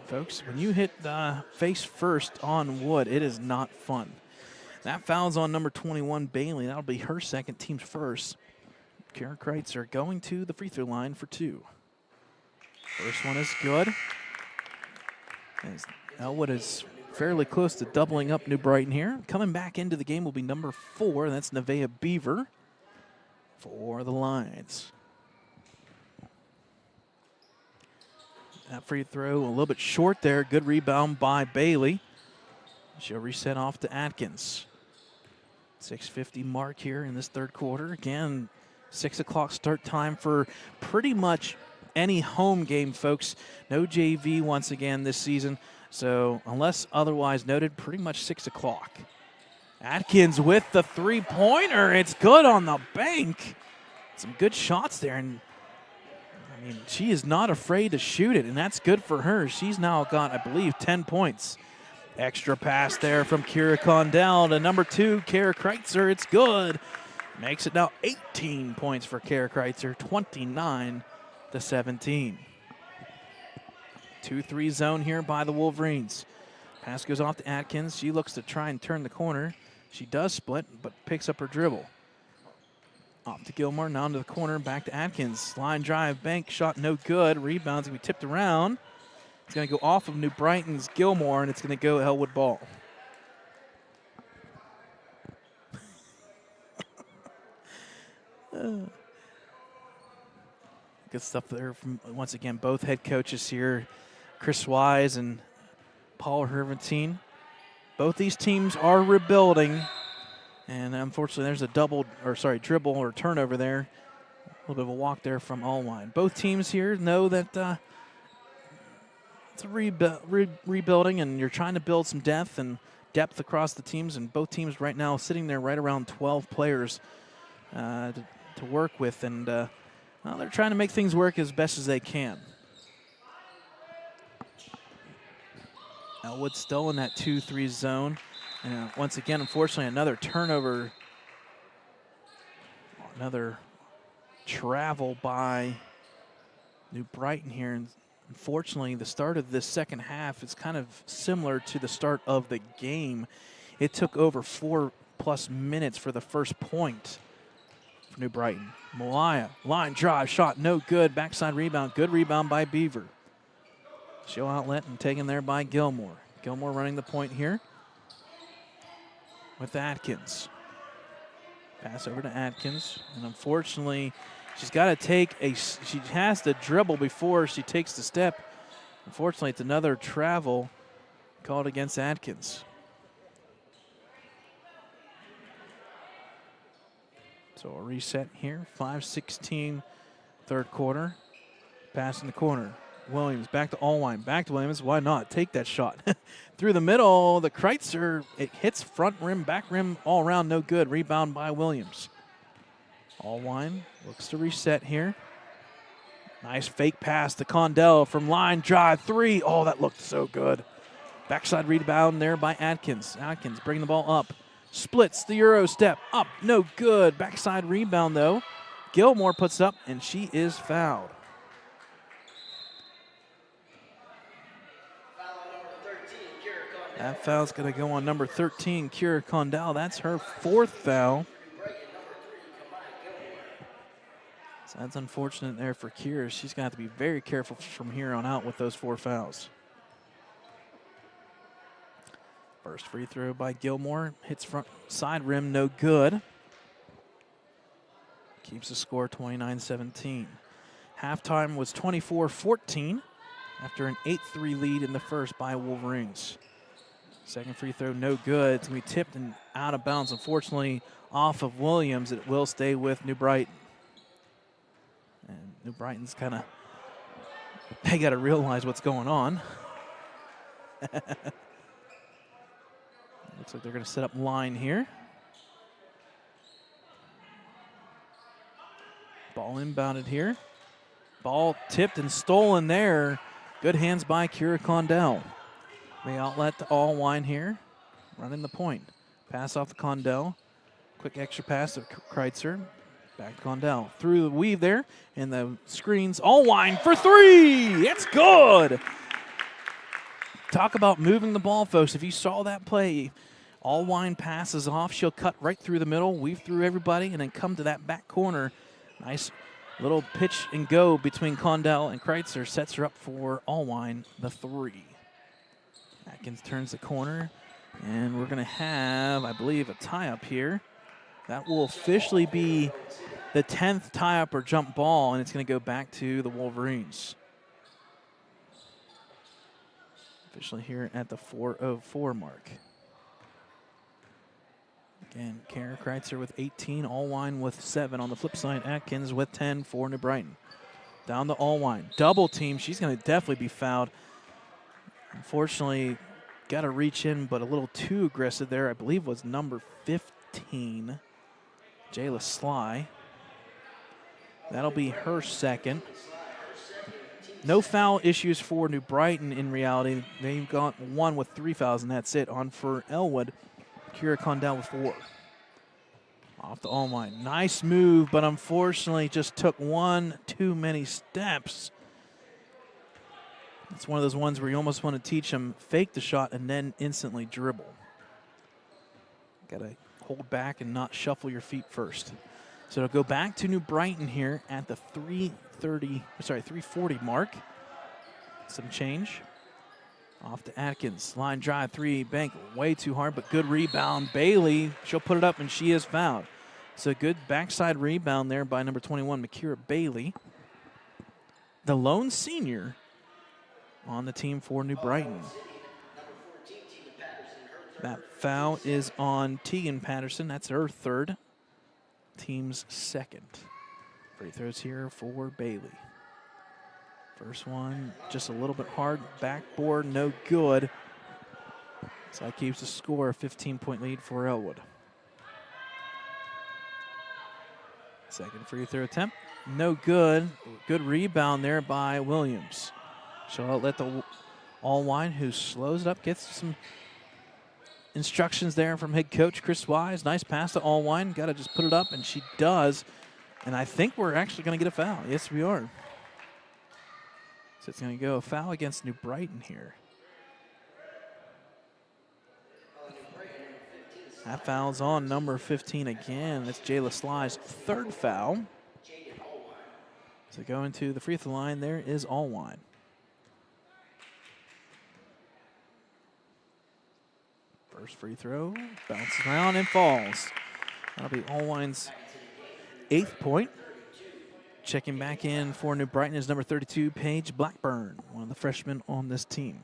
folks, when you hit face first on wood, it is not fun. That foul's on number 21, Bailey. That'll be her second, team's first. Kara Kreitzer going to the free throw line for 2. First one is good. As Ellwood is fairly close to doubling up New Brighton here. Coming back into the game will be number 4. That's Nevaeh Beaver for the Lions. That free throw a little bit short there. Good rebound by Bailey. She'll reset off to Atkins. 6:50 mark here in this third quarter. Again, 6 o'clock start time for pretty much any home game, folks. No JV once again this season. So unless otherwise noted, pretty much 6 o'clock. Atkins with the 3-pointer. It's good on the bank. Some good shots there. And I mean, she is not afraid to shoot it, and that's good for her. She's now got, I believe, 10 points. Extra pass there from Kira Condell to number 2, Kara Kreitzer. It's good. Makes it now 18 points for Kara Kreitzer, 29-17. 2-3 zone here by the Wolverines. Pass goes off to Atkins. She looks to try and turn the corner. She does split, but picks up her dribble. Off to Gilmore, now into the corner, back to Atkins. Line drive, bank shot, no good. Rebound's going to be tipped around. It's going to go off of New Brighton's Gilmore, and it's going to go Ellwood ball. Good stuff there from, once again, both head coaches here, Chris Wise and Paul Herventine. Both these teams are rebuilding, and unfortunately there's a dribble or turnover there. A little bit of a walk there from Allwine. Both teams here know that it's a rebuilding, and you're trying to build some depth across the teams, and both teams right now sitting there right around 12 players to work with, and well, they're trying to make things work as best as they can. Ellwood still in that 2-3 zone. And once again, unfortunately, another turnover. Another travel by New Brighton here. And unfortunately, the start of this second half is kind of similar to the start of the game. It took over 4+ minutes for the first point for New Brighton. Malaya, line drive, shot no good. Backside rebound, good rebound by Beaver. Show outlet and taken there by Gilmore. Gilmore running the point here with Atkins. Pass over to Atkins, and unfortunately, she's got to she has to dribble before she takes the step. Unfortunately, it's another travel called against Atkins. So a reset here, 5:16, third quarter. Pass in the corner. Williams back to Allwine, back to Williams. Why not? Take that shot. Through the middle, the Kreitzer, it hits front rim, back rim, all around, no good. Rebound by Williams. Allwine looks to reset here. Nice fake pass to Condell from line drive 3. Oh, that looked so good. Backside rebound there by Atkins. Atkins bringing the ball up. Splits the Euro step. Up, no good. Backside rebound, though. Gilmore puts it up, and she is fouled. That foul's going to go on number 13, Kira Condell. That's her 4th foul. So that's unfortunate there for Kira. She's going to have to be very careful from here on out with those 4 fouls. First free throw by Gilmore. Hits front side rim, no good. Keeps the score 29-17. Halftime was 24-14 after an 8-3 lead in the first by Wolverines. Second free throw, no good. It's going to be tipped and out of bounds. Unfortunately, off of Williams, it will stay with New Brighton. And New Brighton's kind of, they got to realize what's going on. Looks like they're going to set up line here. Ball inbounded here. Ball tipped and stolen there. Good hands by Kira Condell. The outlet to Allwine here. Running the point. Pass off to Condell. Quick extra pass to Kreitzer. Back to Condell. Through the weave there. And the screens. Allwine for 3. It's good. Talk about moving the ball, folks. If you saw that play, Allwine passes off. She'll cut right through the middle, weave through everybody, and then come to that back corner. Nice little pitch and go between Condell and Kreitzer. Sets her up for Allwine, the 3. Atkins turns the corner, and we're going to have, I believe, a tie-up here. That will officially be the 10th tie-up or jump ball, and it's going to go back to the Wolverines. Officially here at the 4:04 mark. Again, Kara Kreitzer with 18, Allwine with 7. On the flip side, Atkins with 10 for New Brighton. Down to Allwine. Double team. She's going to definitely be fouled. Unfortunately, got to reach in, but a little too aggressive there. I believe was number 15, Jayla Sly. That'll be her 2nd. No foul issues for New Brighton in reality. They've got 1 with 3 fouls, and that's it. On for Ellwood, Kira Condell with 4. Off the Allwine. Nice move, but unfortunately just took 1 too many steps. It's one of those ones where you almost want to teach them fake the shot and then instantly dribble. Got to hold back and not shuffle your feet first. So it'll go back to New Brighton here at the 340 mark. Some change. Off to Atkins. Line drive 3. Bank way too hard, but good rebound. Bailey, she'll put it up, and she is fouled. So good backside rebound there by number 21, Makira Bailey. The lone senior on the team for New Brighton. That foul is on Tegan Patterson. That's her 3rd. Team's 2nd. Free throws here for Bailey. First one just a little bit hard. Backboard, no good. So that keeps the score a 15-point lead for Ellwood. Second free throw attempt, no good. Good rebound there by Williams. She'll outlet the Allwine, who slows it up, gets some instructions there from head coach Chris Wise. Nice pass to Allwine. Got to just put it up, and she does. And I think we're actually going to get a foul. Yes, we are. So it's going to go a foul against New Brighton here. That foul's on number 15 again. That's Jayla Sly's 3rd foul. So going to the free throw line there is Allwine. First free throw, bounces around and falls. That'll be Allwine's 8th point. Checking back in for New Brighton is number 32, Paige Blackburn, one of the freshmen on this team.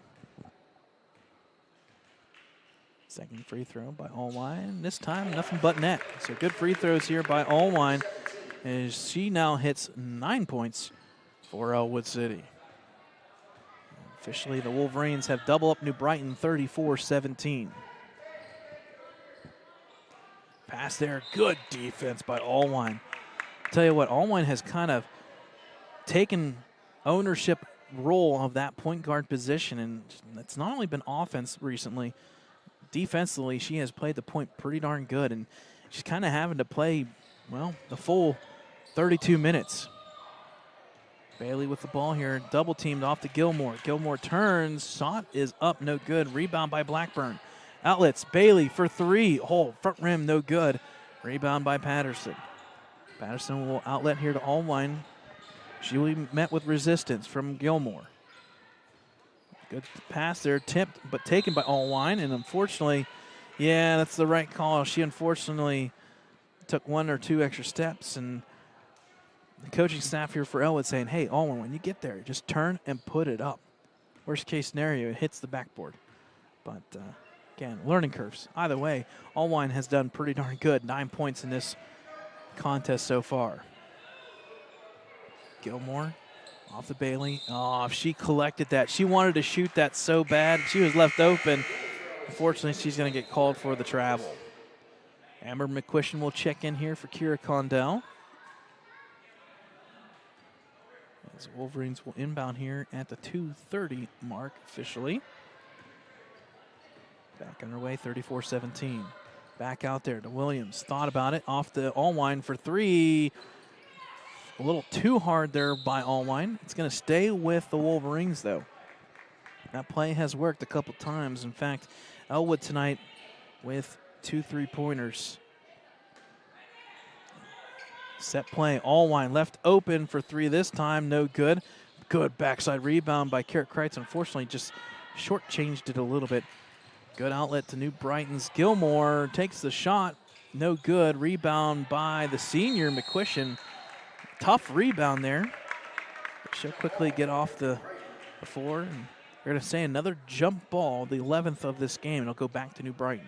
Second free throw by Allwine. This time, nothing but net. So good free throws here by Allwine as she now hits 9 points for Ellwood City. Officially, the Wolverines have double up New Brighton 34-17. Pass there, good defense by Allwine. Tell you what, Allwine has kind of taken ownership role of that point guard position, and it's not only been offense recently. Defensively, she has played the point pretty darn good, and she's kind of having to play, well, the full 32 minutes. Bailey with the ball here, double teamed off to Gilmore. Gilmore turns, shot is up, no good. Rebound by Blackburn. Outlets, Bailey for three. Oh, front rim, no good. Rebound by Patterson. Patterson will outlet here to Allwine. She will be met with resistance from Gilmore. Good pass there, tipped, but taken by Allwine, and unfortunately, yeah, that's the right call. She unfortunately took one or two extra steps, and the coaching staff here for Ellwood saying, hey, Allwine, when you get there, just turn and put it up. Worst case scenario, it hits the backboard. But again, learning curves. Either way, Allwine has done pretty darn good. 9 points in this contest so far. Gilmore off the Bailey. Oh, if she collected that. She wanted to shoot that so bad. She was left open. Unfortunately, she's going to get called for the travel. Amber McQuistion will check in here for Kira Condell. As the Wolverines will inbound here at the 2:30 mark officially. Back underway, 34-17. Back out there to Williams. Thought about it. Off the Allwine for three. A little too hard there by Allwine. It's going to stay with the Wolverines, though. That play has worked a couple times. In fact, Ellwood tonight with 2 3-pointers. Set play. Allwine left open for three this time. No good. Good backside rebound by Garrett Kreitz. Unfortunately, just shortchanged it a little bit. Good outlet to New Brighton's Gilmore. Takes the shot. No good. Rebound by the senior, McQuistion. Tough rebound there. She'll quickly get off the floor. And they're going to say another jump ball, the 11th of this game. It'll go back to New Brighton.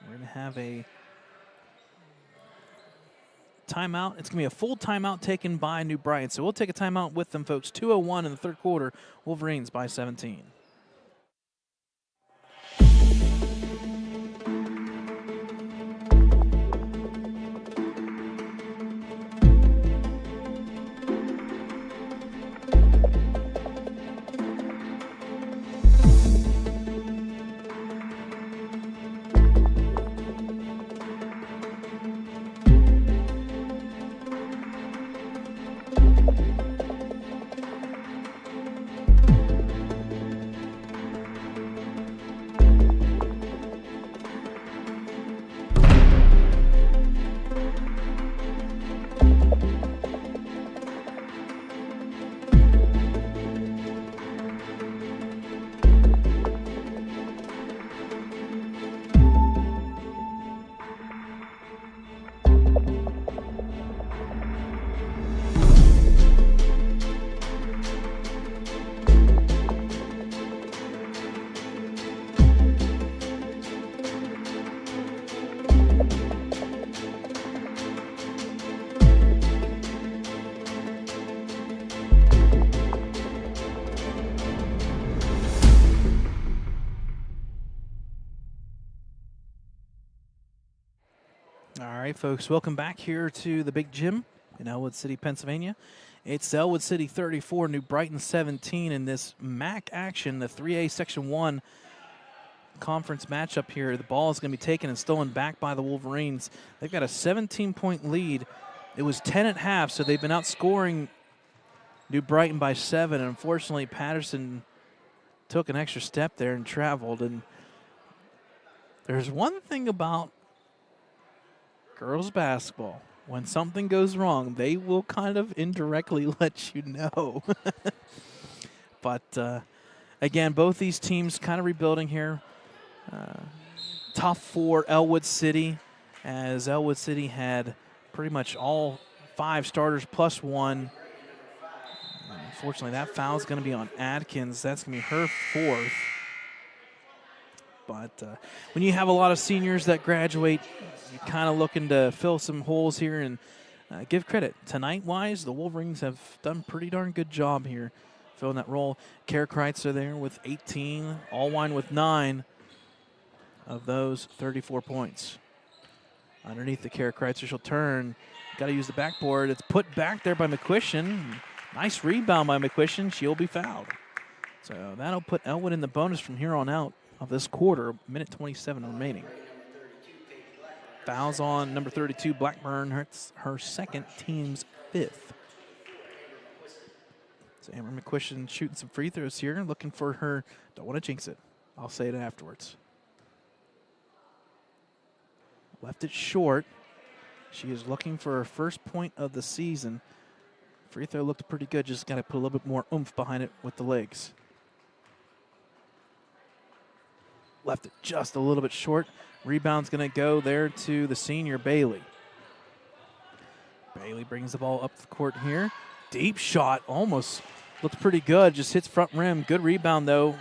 We're going to have a timeout. It's going to be a full timeout taken by New Brighton. So we'll take a timeout with them, folks. 2:01 in the third quarter. Wolverines by 17. All right, folks, welcome back here to the Big Gym in Ellwood City, Pennsylvania. It's Ellwood City 34, New Brighton 17 in this MAC action, the 3A Section 1 conference matchup here. The ball is going to be taken and stolen back by the Wolverines. They've got a 17-point lead. It was 10 at half, so they've been outscoring New Brighton by 7. And unfortunately, Patterson took an extra step there and traveled. And there's one thing about girls basketball. When something goes wrong, they will kind of indirectly let you know. But, again, both these teams kind of rebuilding here. Tough for Ellwood City, as Ellwood City had pretty much all 5 starters plus 1. Unfortunately, that foul is going to be on Adkins. That's going to be her 4th. But when you have a lot of seniors that graduate, you're kind of looking to fill some holes here and give credit. Tonight-wise, the Wolverines have done a pretty darn good job here filling that role. Kara Kreitz are there with 18, Allwine with 9 of those 34 points. Underneath the Kara Kreitzer, she'll turn, got to use the backboard. It's put back there by McQuistion. Nice rebound by McQuistion. She'll be fouled. So that'll put Ellwood in the bonus from here on out of this quarter. Minute 27 remaining. Fouls on number 32, Blackburn. Hurts her second, team's fifth. So Amber McQuistion shooting some free throws here, looking for her. Don't want to jinx it. I'll say it afterwards. Left it short. She is looking for her first point of the season. Free throw looked pretty good. Just got to put a little bit more oomph behind it with the legs. Left it just a little bit short. Rebound's going to go there to the senior Bailey. Bailey brings the ball up the court here. Deep shot, almost looks pretty good. Just hits front rim. Good rebound, though,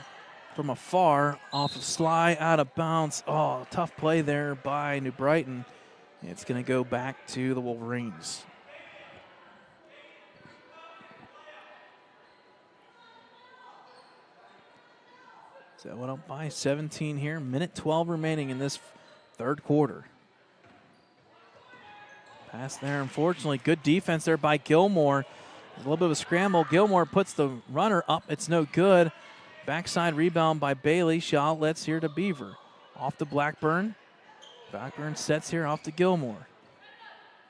from afar. Off of Sly, out of bounds. Oh, tough play there by New Brighton. It's going to go back to the Wolverines. So went up by 17 here. Minute 12 remaining in this third quarter. Pass there, unfortunately. Good defense there by Gilmore. A little bit of a scramble. Gilmore puts the runner up. It's no good. Backside rebound by Bailey. She outlets here to Beaver. Off to Blackburn. Blackburn sets here off to Gilmore.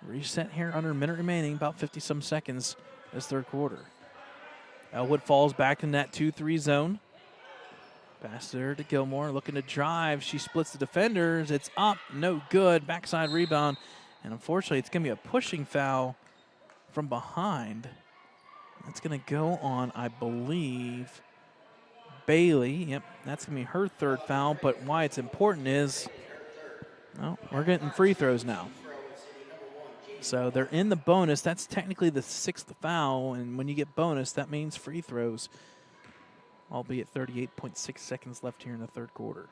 Reset here under a minute remaining, about 50-some seconds this third quarter. Ellwood falls back in that 2-3 zone. Pass there to Gilmore, looking to drive. She splits the defenders. It's up, no good. Backside rebound. And unfortunately, it's going to be a pushing foul from behind. That's going to go on, I believe, Bailey. Yep, that's going to be her third foul. But why it's important is, well, we're getting free throws now. So they're in the bonus. That's technically the sixth foul. And when you get bonus, that means free throws. Albeit 38.6 seconds left here in the third quarter.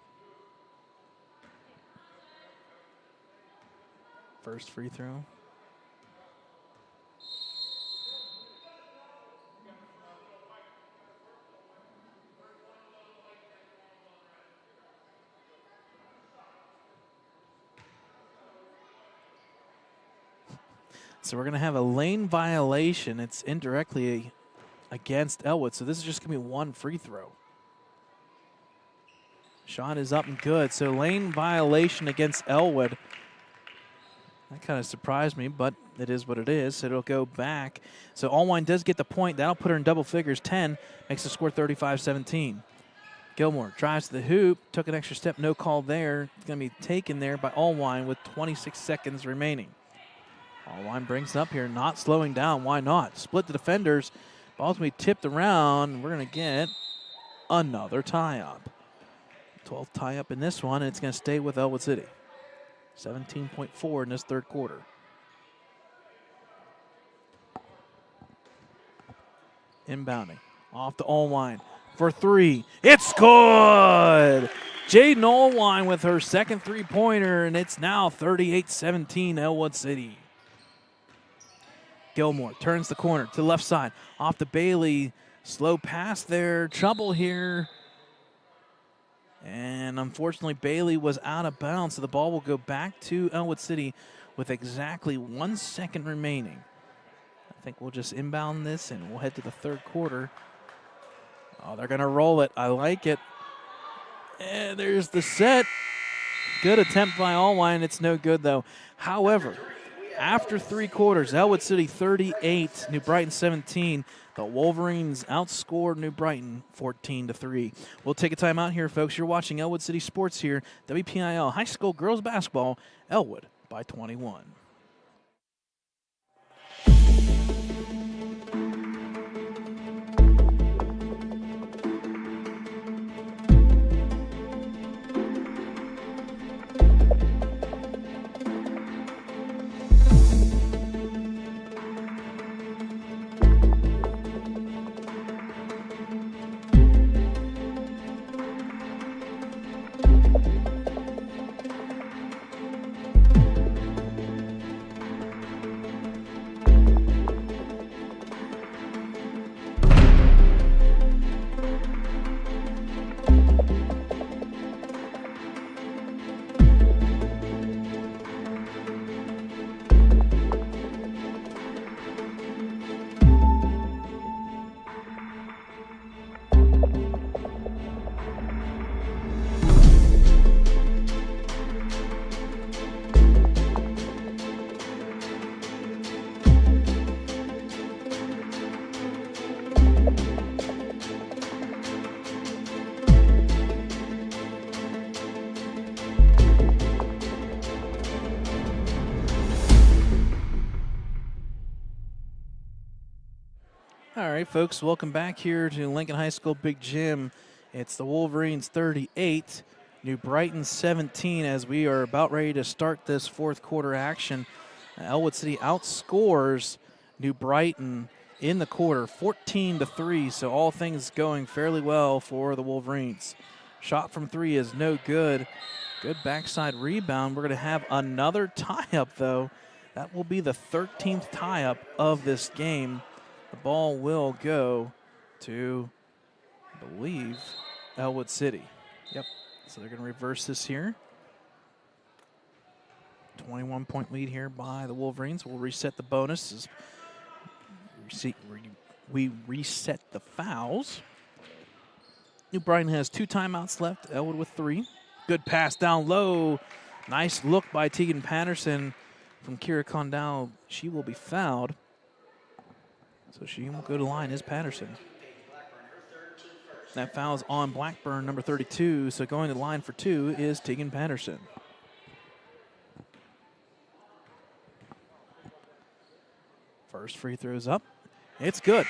First free throw. So we're going to have a lane violation. It's indirectly against Ellwood, so this is just going to be one free throw. Shot is up and good, so lane violation against Ellwood. That kind of surprised me, but it is what it is. So it'll go back. So Allwine does get the point. That'll put her in double figures. 10 makes the score 35-17. Gilmore drives to the hoop, took an extra step, no call there. It's going to be taken there by Allwine with 26 seconds remaining. Allwine brings it up here, not slowing down. Why not? Split the defenders. Ball's going to be tipped around. We're going to get another tie-up. 12th tie-up in this one, and it's going to stay with Ellwood City. 17.4 in this third quarter. Inbounding. Off to Allwine for three. It's good! Jaden Allwine with her second three-pointer, and it's now 38-17 Ellwood City. Gilmore turns the corner to the left side. Off to Bailey. Slow pass there. Trouble here. And unfortunately, Bailey was out of bounds, so the ball will go back to Ellwood City with exactly 1 second remaining. I think we'll just inbound this, and we'll head to the third quarter. Oh, they're going to roll it. I like it. And there's the set. Good attempt by Allwine. It's no good, though. However, after three quarters, Ellwood City 38, New Brighton 17. The Wolverines outscored New Brighton 14-3. We'll take a time out here, folks. You're watching Ellwood City Sports here. WPIL High School Girls Basketball, Ellwood by 21. right, folks, welcome back here to Lincoln High School Big Gym. It's the Wolverines 38, New Brighton 17, as we are about ready to start this fourth quarter action. Ellwood City outscores New Brighton in the quarter 14-3, so all things going fairly well for the Wolverines. Shot from three is no good. Good backside rebound. We're going to have another tie-up, though. That will be the 13th tie-up of this game. The ball will go to, I believe, Ellwood City. Yep, so they're going to reverse this here. 21-point lead here by the Wolverines. We'll reset the bonuses. We reset the fouls. New Brighton has 2 timeouts left. Ellwood with 3. Good pass down low. Nice look by Tegan Patterson from Kira Condal. She will be fouled. So she will go to line is Patterson. That foul is on Blackburn, number 32. So going to the line for 2 is Tegan Patterson. First free throw's up. It's good.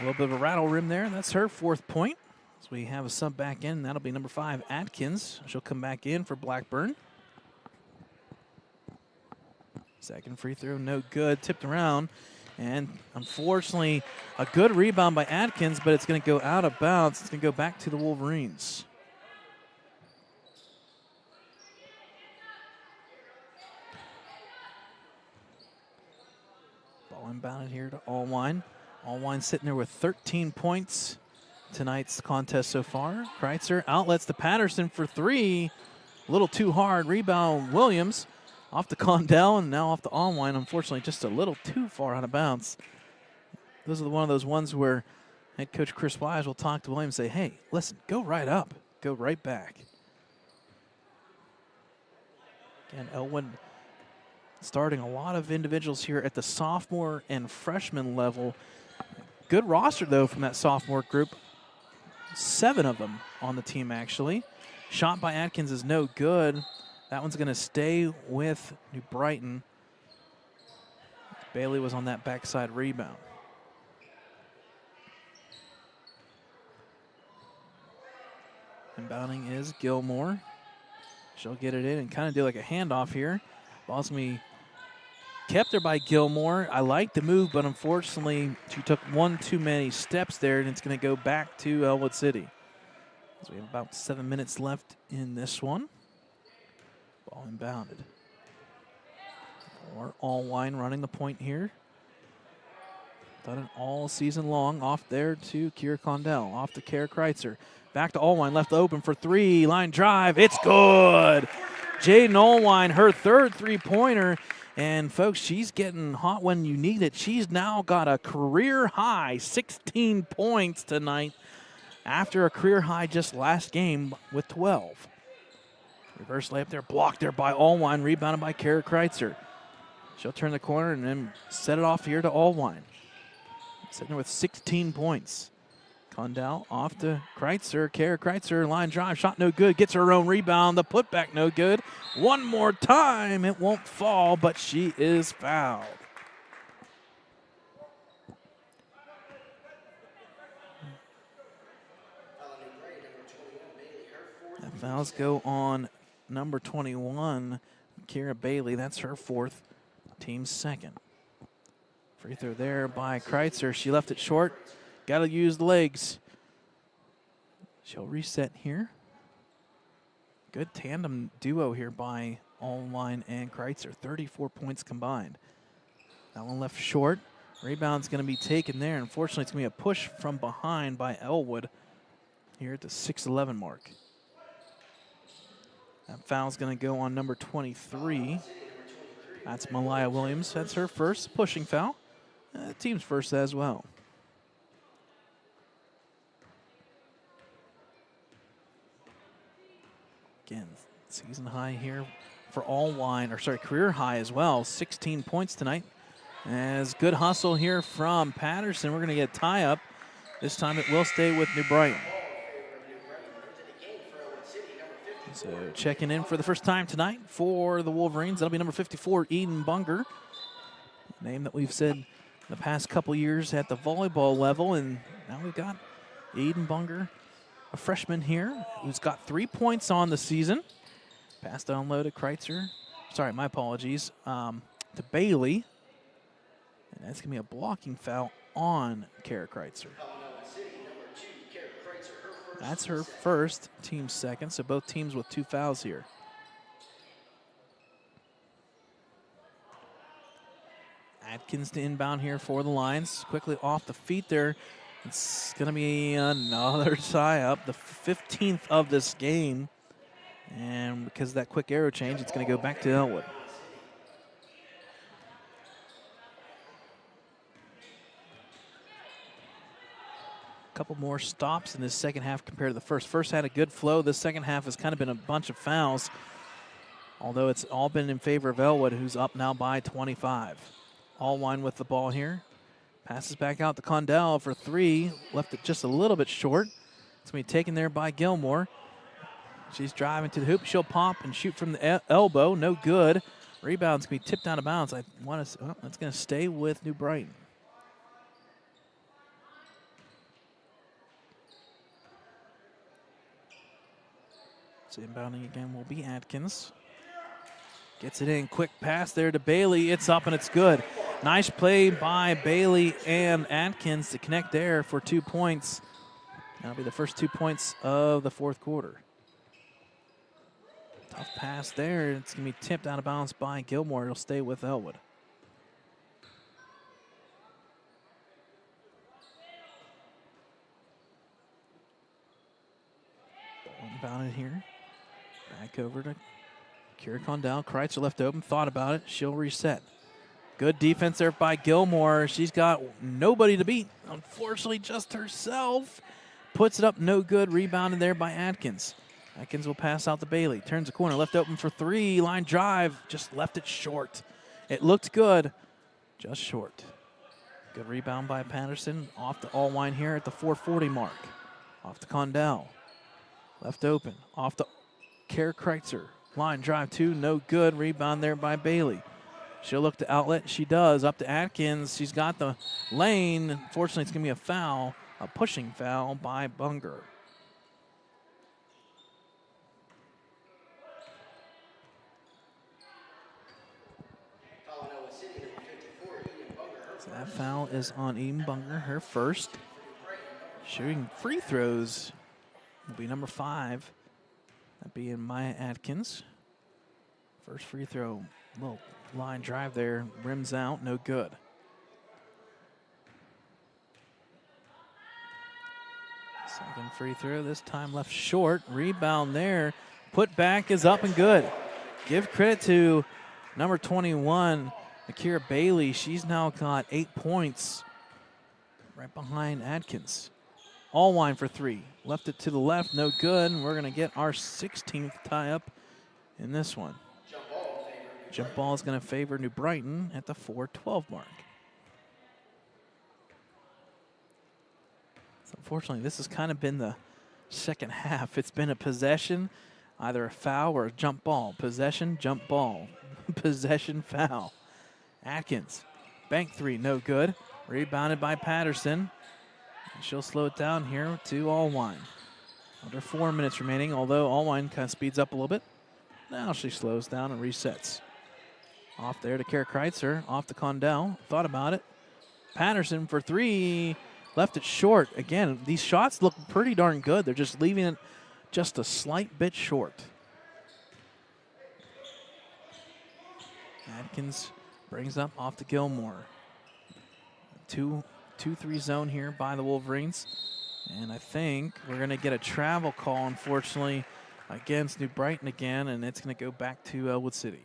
A little bit of a rattle rim there. That's her 4th point. So we have a sub back in. That'll be number 5, Atkins. She'll come back in for Blackburn. Second free throw, no good. Tipped around. And unfortunately, a good rebound by Atkins, but it's going to go out of bounds. It's going to go back to the Wolverines. Ball inbounded here to Allwine. Allwine sitting there with 13 points tonight's contest so far. Kreitzer outlets to Patterson for 3. A little too hard. Rebound Williams. Off to Condell and now off to Allwine. Unfortunately, just a little too far out of bounds. Those are one of those ones where head coach Chris Wise will talk to Williams and say, hey, listen, go right up. Go right back. Again, Ellwood starting a lot of individuals here at the sophomore and freshman level. Good roster, though, from that sophomore group. 7 of them on the team, actually. Shot by Atkins is no good. That one's going to stay with New Brighton. Bailey was on that backside rebound. Inbounding is Gilmore. She'll get it in and kind of do like a handoff here. Ball's going to be kept there by Gilmore. I like the move, but unfortunately, she took one too many steps there, and it's going to go back to Ellwood City. So we have about 7 minutes left in this one. Ball inbounded. Or Allwine running the point here. Done it all season long. Off there to Kira Condell. Off to Kara Kreitzer. Back to Allwine. Left open for 3. Line drive. It's good. Jaden Allwine, her 3rd three-pointer. And, folks, she's getting hot when you need it. She's now got a career-high 16 points tonight after a career-high just last game with 12. Reverse layup there, blocked there by Allwine, rebounded by Kara Kreitzer. She'll turn the corner and then set it off here to Allwine. Sitting there with 16 points. Condell off to Kreitzer. Kara Kreitzer, line drive, shot no good, gets her own rebound. The putback no good. One more time, it won't fall, but she is fouled. The fouls go on number 21, Kira Bailey. That's her 4th, team's 2nd. Free throw there by Kreitzer. She left it short. Got to use the legs. She'll reset here. Good tandem duo here by Allwine and Kreitzer. 34 points combined. That one left short. Rebound's going to be taken there. Unfortunately, it's going to be a push from behind by Ellwood here at the 6:11 mark. That foul's going to go on number 23. That's Malaya Williams. That's her 1st pushing foul. Team's 1st as well. Again, season high here for Allwine, or sorry, career high as well. 16 points tonight. As good hustle here from Patterson. We're going to get a tie-up. This time it will stay with New Brighton. So checking in for the first time tonight for the Wolverines. That'll be number 54, Eden Bunger. Name that we've said the past couple years at the volleyball level, and now we've got Aiden Bunger, a freshman here, who's got 3 points on the season. Pass down low to Kreitzer. Sorry, my apologies. To Bailey. And that's going to be a blocking foul on Kara Kreitzer. That's her first, team second, so both teams with 2 fouls here. Atkins to inbound here for the Lions. Quickly off the feet there. It's going to be another tie-up, the 15th of this game. And because of that quick arrow change, it's going to go back to Ellwood. A couple more stops in this second half compared to the first. First had a good flow. This second half has kind of been a bunch of fouls, although it's all been in favor of Ellwood, who's up now by 25. Allwine with the ball here. Passes back out to Condell for 3. Left it just a little bit short. It's going to be taken there by Gilmore. She's driving to the hoop. She'll pop and shoot from the elbow. No good. Rebound's going to be tipped out of bounds. That's going to stay with New Brighton. So inbounding again will be Atkins. Gets it in. Quick pass there to Bailey. It's up and it's good. Nice play by Bailey and Atkins to connect there for 2 points. That'll be the first 2 points of the fourth quarter. Tough pass there. It's going to be tipped out of bounds by Gilmore. It'll stay with Ellwood. Inbounded here. Back over to Kira Condell. Kreitzer left open. Thought about it. She'll reset. Good defense there by Gilmore. She's got nobody to beat. Unfortunately, just herself. Puts it up. No good. Rebounded there by Atkins. Atkins will pass out to Bailey. Turns the corner. Left open for 3. Line drive. Just left it short. It looked good. Just short. Good rebound by Patterson. Off to Allwine here at the 4:40 mark. Off to Condell. Left open. Off to Kara Kreitzer. Line drive 2. No good. Rebound there by Bailey. She'll look to outlet. She does. Up to Atkins. She's got the lane. Unfortunately, it's going to be a foul. A pushing foul by Bunger. So that foul is on Eden Bunger, her first. Shooting free throws will be number 5. That being Maya Atkins. First free throw, little line drive there, rims out, no good. Second free throw, this time left short. Rebound there. Put back is up and good. Give credit to number 21, Akira Bailey. She's now got 8 points right behind Atkins. Allwine for 3. Left it to the left, no good. And we're going to get our 16th tie-up in this one. Jump ball is going to favor New Brighton at the 4:12 mark. So unfortunately, this has kind of been the second half. It's been a possession, either a foul or a jump ball. Possession, jump ball. Possession, foul. Atkins, bank 3, no good. Rebounded by Patterson. She'll slow it down here to Allwine. Under 4 minutes remaining, although Allwine kind of speeds up a little bit. Now she slows down and resets. Off there to Kara Kreitzer, off to Condell. Thought about it. Patterson for 3, left it short. Again, these shots look pretty darn good. They're just leaving it just a slight bit short. Atkins brings up off to Gilmore. 2-3 zone here by the Wolverines. And I think we're going to get a travel call, unfortunately, against New Brighton again, and it's going to go back to Ellwood City.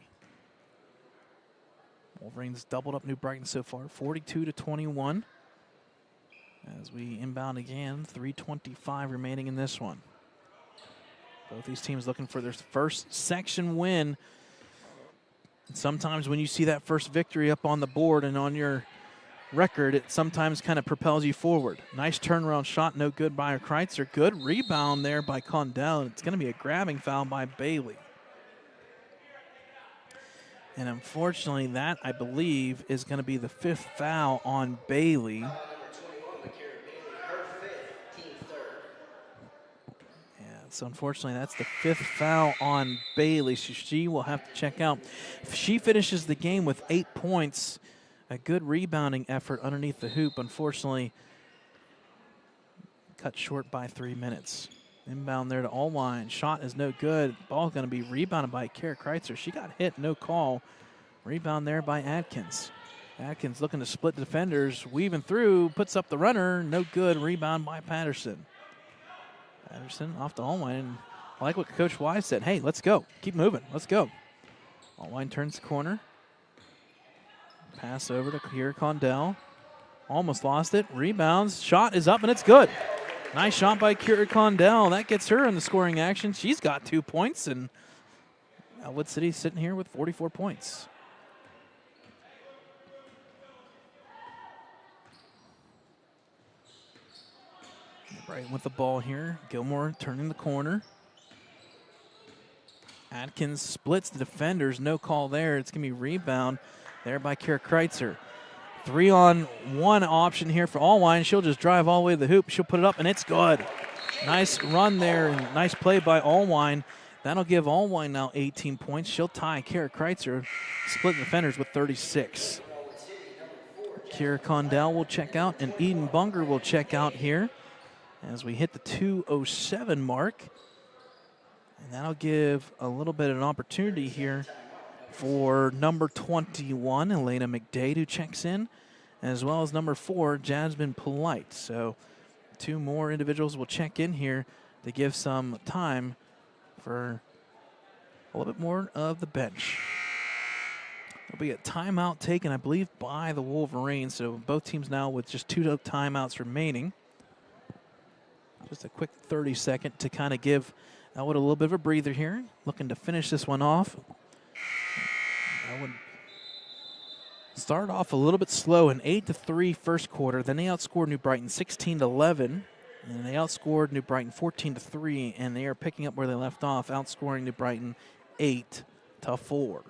Wolverines doubled up New Brighton so far, 42-21. As we inbound again, 3:25 remaining in this one. Both these teams looking for their first section win. And sometimes when you see that first victory up on the board and on your record, it sometimes kind of propels you forward. Nice turnaround shot, no good by Kreitzer. Good rebound there by Condell. It's going to be a grabbing foul by Bailey. And unfortunately, that, I believe, is going to be the 5th foul on Bailey. Yeah, so unfortunately, that's the 5th foul on Bailey. So she will have to check out. If she finishes the game with 8 points, a good rebounding effort underneath the hoop. Unfortunately, cut short by 3 minutes. Inbound there to Allwine. Shot is no good. Ball going to be rebounded by Kara Kreitzer. She got hit, no call. Rebound there by Atkins. Atkins looking to split defenders, weaving through, puts up the runner, no good. Rebound by Patterson. Patterson off to Allwine. And I like what Coach Wise said. Hey, let's go. Keep moving. Let's go. Allwine turns the corner. Pass over to Kira Condell. Almost lost it. Rebounds. Shot is up, and it's good. Nice shot by Kira Condell. That gets her in the scoring action. She's got 2 points, and Ellwood City sitting here with 44 points. Right with the ball here. Gilmore turning the corner. Atkins splits the defenders. No call there. It's going to be rebound there by Kara Kreitzer. 3-on-1 option here for Allwine. She'll just drive all the way to the hoop. She'll put it up, and it's good. Nice run there, and nice play by Allwine. That'll give Allwine now 18 points. She'll tie Kara Kreitzer, split defenders with 36. Kira Condell will check out, and Eden Bunger will check out here as we hit the 2:07 mark. And that'll give a little bit of an opportunity here for number 21, Elena McDade, who checks in, as well as number 4, Jasmine Polite. So 2 more individuals will check in here to give some time for a little bit more of the bench. There'll be a timeout taken, I believe, by the Wolverines. So both teams now with just 2 timeouts remaining. Just a quick 30-second to kind of give Ellwood a little bit of a breather here. Looking to finish this one off. Ellwood started off a little bit slow, an 8-3 first quarter. Then they outscored New Brighton 16-11. And they outscored New Brighton 14-3. And they are picking up where they left off, outscoring New Brighton 8-4.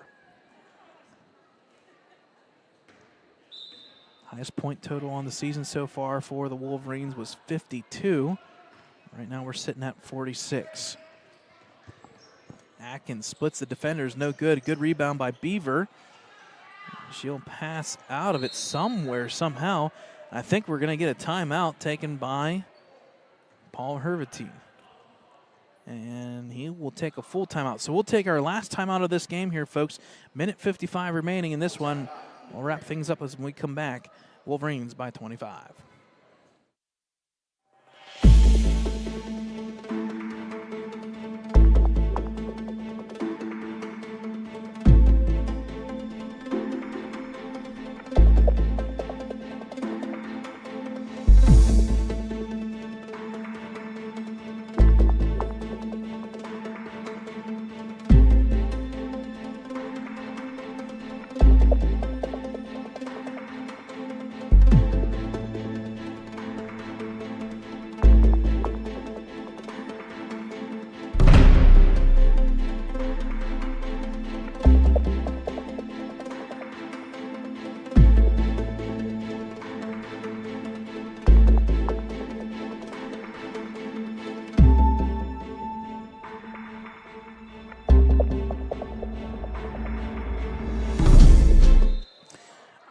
Highest point total on the season so far for the Wolverines was 52. Right now we're sitting at 46. Atkins splits the defenders, no good. Good rebound by Beaver. She'll pass out of it somewhere, somehow. I think we're going to get a timeout taken by Paul Hervitine. And he will take a full timeout. So we'll take our last timeout of this game here, folks. Minute 55 remaining in this one. We'll wrap things up as we come back. Wolverines by 25.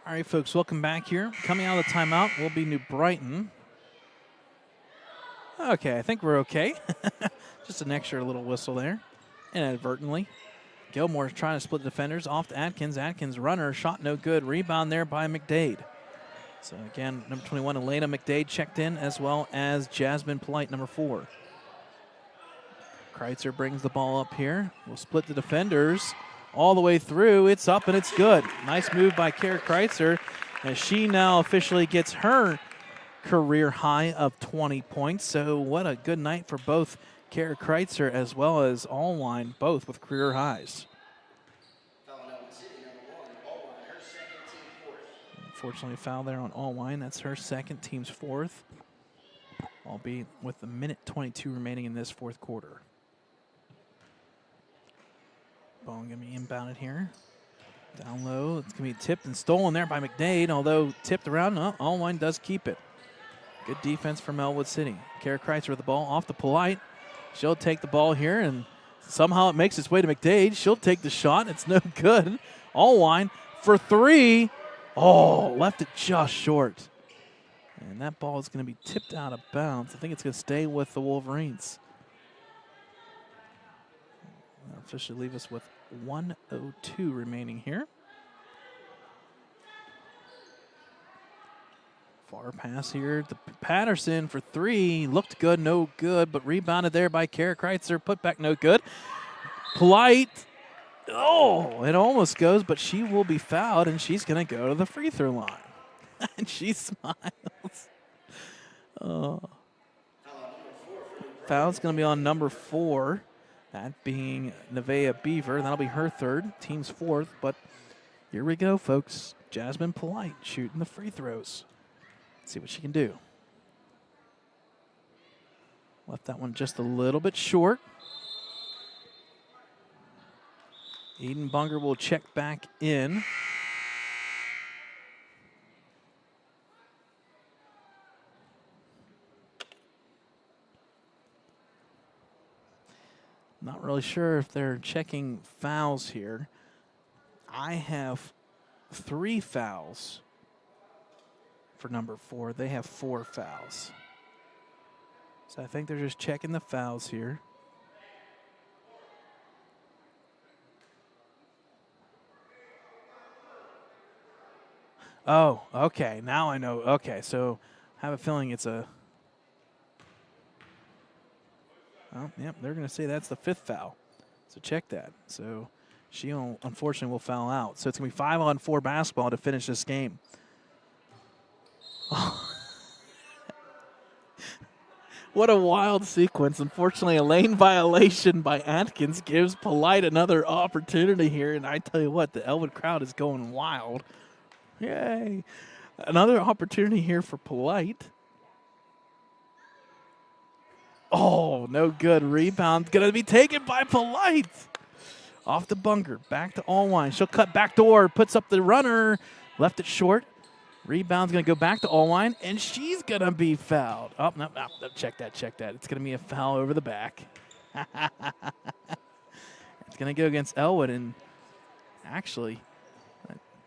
All right, folks, welcome back here. Coming out of the timeout will be New Brighton. Okay, I think we're okay. Just an extra little whistle there, inadvertently. Gilmore's trying to split defenders off to Atkins. Atkins runner, shot no good. Rebound there by McDade. So again, number 21, Elena McDade checked in, as well as Jasmine Polite, number 4. Kreitzer brings the ball up here. We'll split the defenders all the way through. It's up and it's good. Nice move by Kara Kreitzer as she now officially gets her career high of 20 points. So what a good night for both Kara Kreitzer as well as Allwine, both with career highs. Unfortunately, foul there on Allwine. That's her second, team's 4th. Albeit with a minute 22 remaining in this 4th quarter. Ball going to be inbounded here. Down low, it's going to be tipped and stolen there by McDade, although tipped around, Allwine does keep it. Good defense from Ellwood City. Kara Kreitzer with the ball off the Polite. She'll take the ball here, and somehow it makes its way to McDade. She'll take the shot. It's no good. Allwine for three. Oh, left it just short. And that ball is going to be tipped out of bounds. I think it's going to stay with the Wolverines. That'll officially leave us with 1:02 remaining here. Far pass here to Patterson for three. Looked good, no good, but rebounded there by Kara Kreitzer. Put back, no good. Polite. Oh, it almost goes, but she will be fouled, and she's going to go to the free throw line. And she smiles. Oh. Foul's going to be on number 4. That being Nevaeh Beaver. That'll be her third, team's fourth. But here we go, folks. Jasmine Polite shooting the free throws. Let's see what she can do. Left that one just a little bit short. Eden Bunger will check back in. Not really sure if they're checking fouls here. I have 3 fouls for number 4. They have 4 fouls. So I think they're just checking the fouls here. Oh, okay. Now I know. Okay, so I have a feeling it's a... Oh, yep, they're going to say that's the 5th foul. So check that. So she unfortunately will foul out. So it's going to be 5-on-4 basketball to finish this game. Oh. What a wild sequence. Unfortunately, a lane violation by Atkins gives Polite another opportunity here. And I tell you what, the Ellwood crowd is going wild. Yay. Another opportunity here for Polite. Oh, no good. Rebound going to be taken by Polite. Off the Bunger. Back to Allwine. She'll cut back door. Puts up the runner. Left it short. Rebound's going to go back to Allwine, and she's going to be fouled. Oh, no, check that. It's going to be a foul over the back. It's going to go against Ellwood, and actually,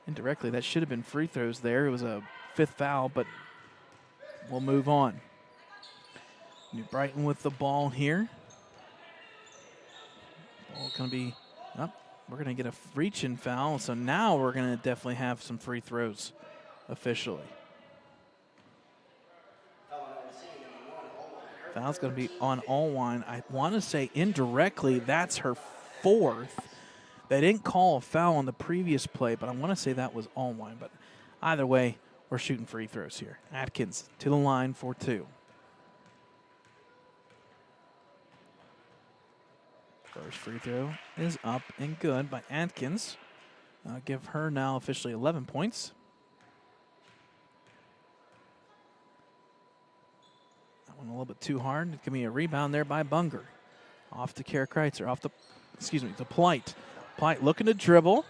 indirectly, that should have been free throws there. It was a 5th foul, but we'll move on. New Brighton with the ball here. Ball going to be up. We're going to get a reach-in foul, so now we're going to definitely have some free throws officially. Foul's going to be on Allwine. I want to say indirectly that's her 4th. They didn't call a foul on the previous play, but I want to say that was Allwine. But either way, we're shooting free throws here. Atkins to the line for 2. First free throw is up and good by Atkins. I'll give her now officially 11 points. That one a little bit too hard. It's going to be a rebound there by Bunger. Off to Kara Kreitzer. To Polite. Polite looking to dribble.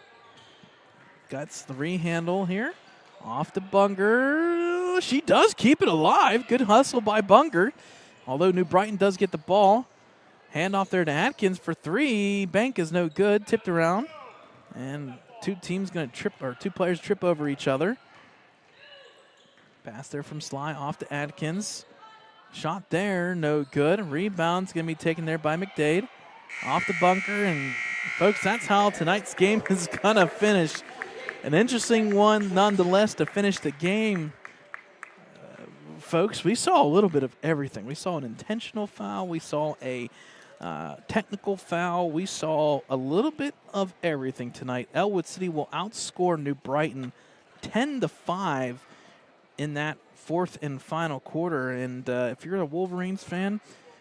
Got the re-handle here. Off to Bunger. She does keep it alive. Good hustle by Bunger. Although New Brighton does get the ball. Hand off there to Atkins for 3. Bank is no good. Tipped around. And 2 players trip over each other. Pass there from Sly off to Atkins. Shot there, no good. Rebound's going to be taken there by McDade. Off the Bunker. And, folks, that's how tonight's game is going to finish. An interesting one, nonetheless, to finish the game. Folks, we saw a little bit of everything. We saw an intentional foul. We saw a technical foul. We saw a little bit of everything tonight. Ellwood City will outscore New Brighton 10-5 in that 4th and final quarter. And if you're a Wolverines fan,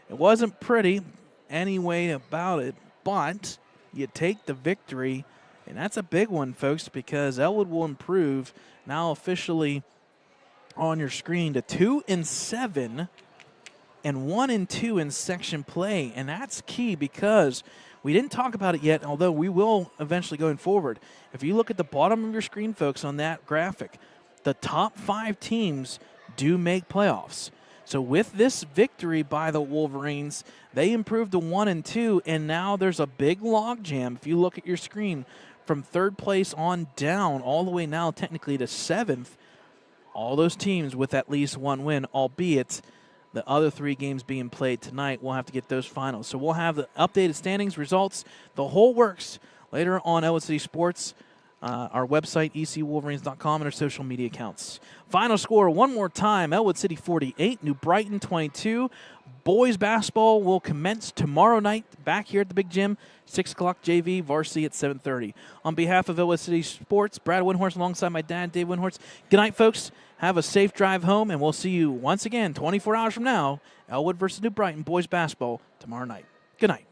it wasn't pretty any way about it, but you take the victory, and that's a big one, folks, because Ellwood will improve now officially on your screen to 2-7 and 1-2 in section play, and that's key because we didn't talk about it yet, although we will eventually going forward. If you look at the bottom of your screen, folks, on that graphic, the top 5 teams do make playoffs. So with this victory by the Wolverines, they improved to 1-2, and now there's a big log jam. If you look at your screen, from 3rd place on down, all the way now technically to 7th, all those teams with at least 1 win, albeit the other 3 games being played tonight, we'll have to get those finals. So we'll have the updated standings, results, the whole works later on Ellwood City Sports, our website, ecwolverines.com, and our social media accounts. Final score one more time, Ellwood City 48, New Brighton 22. Boys basketball will commence tomorrow night back here at the Big Gym, 6 o'clock JV, varsity at 7:30. On behalf of Ellwood City Sports, Brad Windhorst alongside my dad, Dave Windhorst. Good night, folks. Have a safe drive home, and we'll see you once again 24 hours from now, Ellwood versus New Brighton boys basketball tomorrow night. Good night.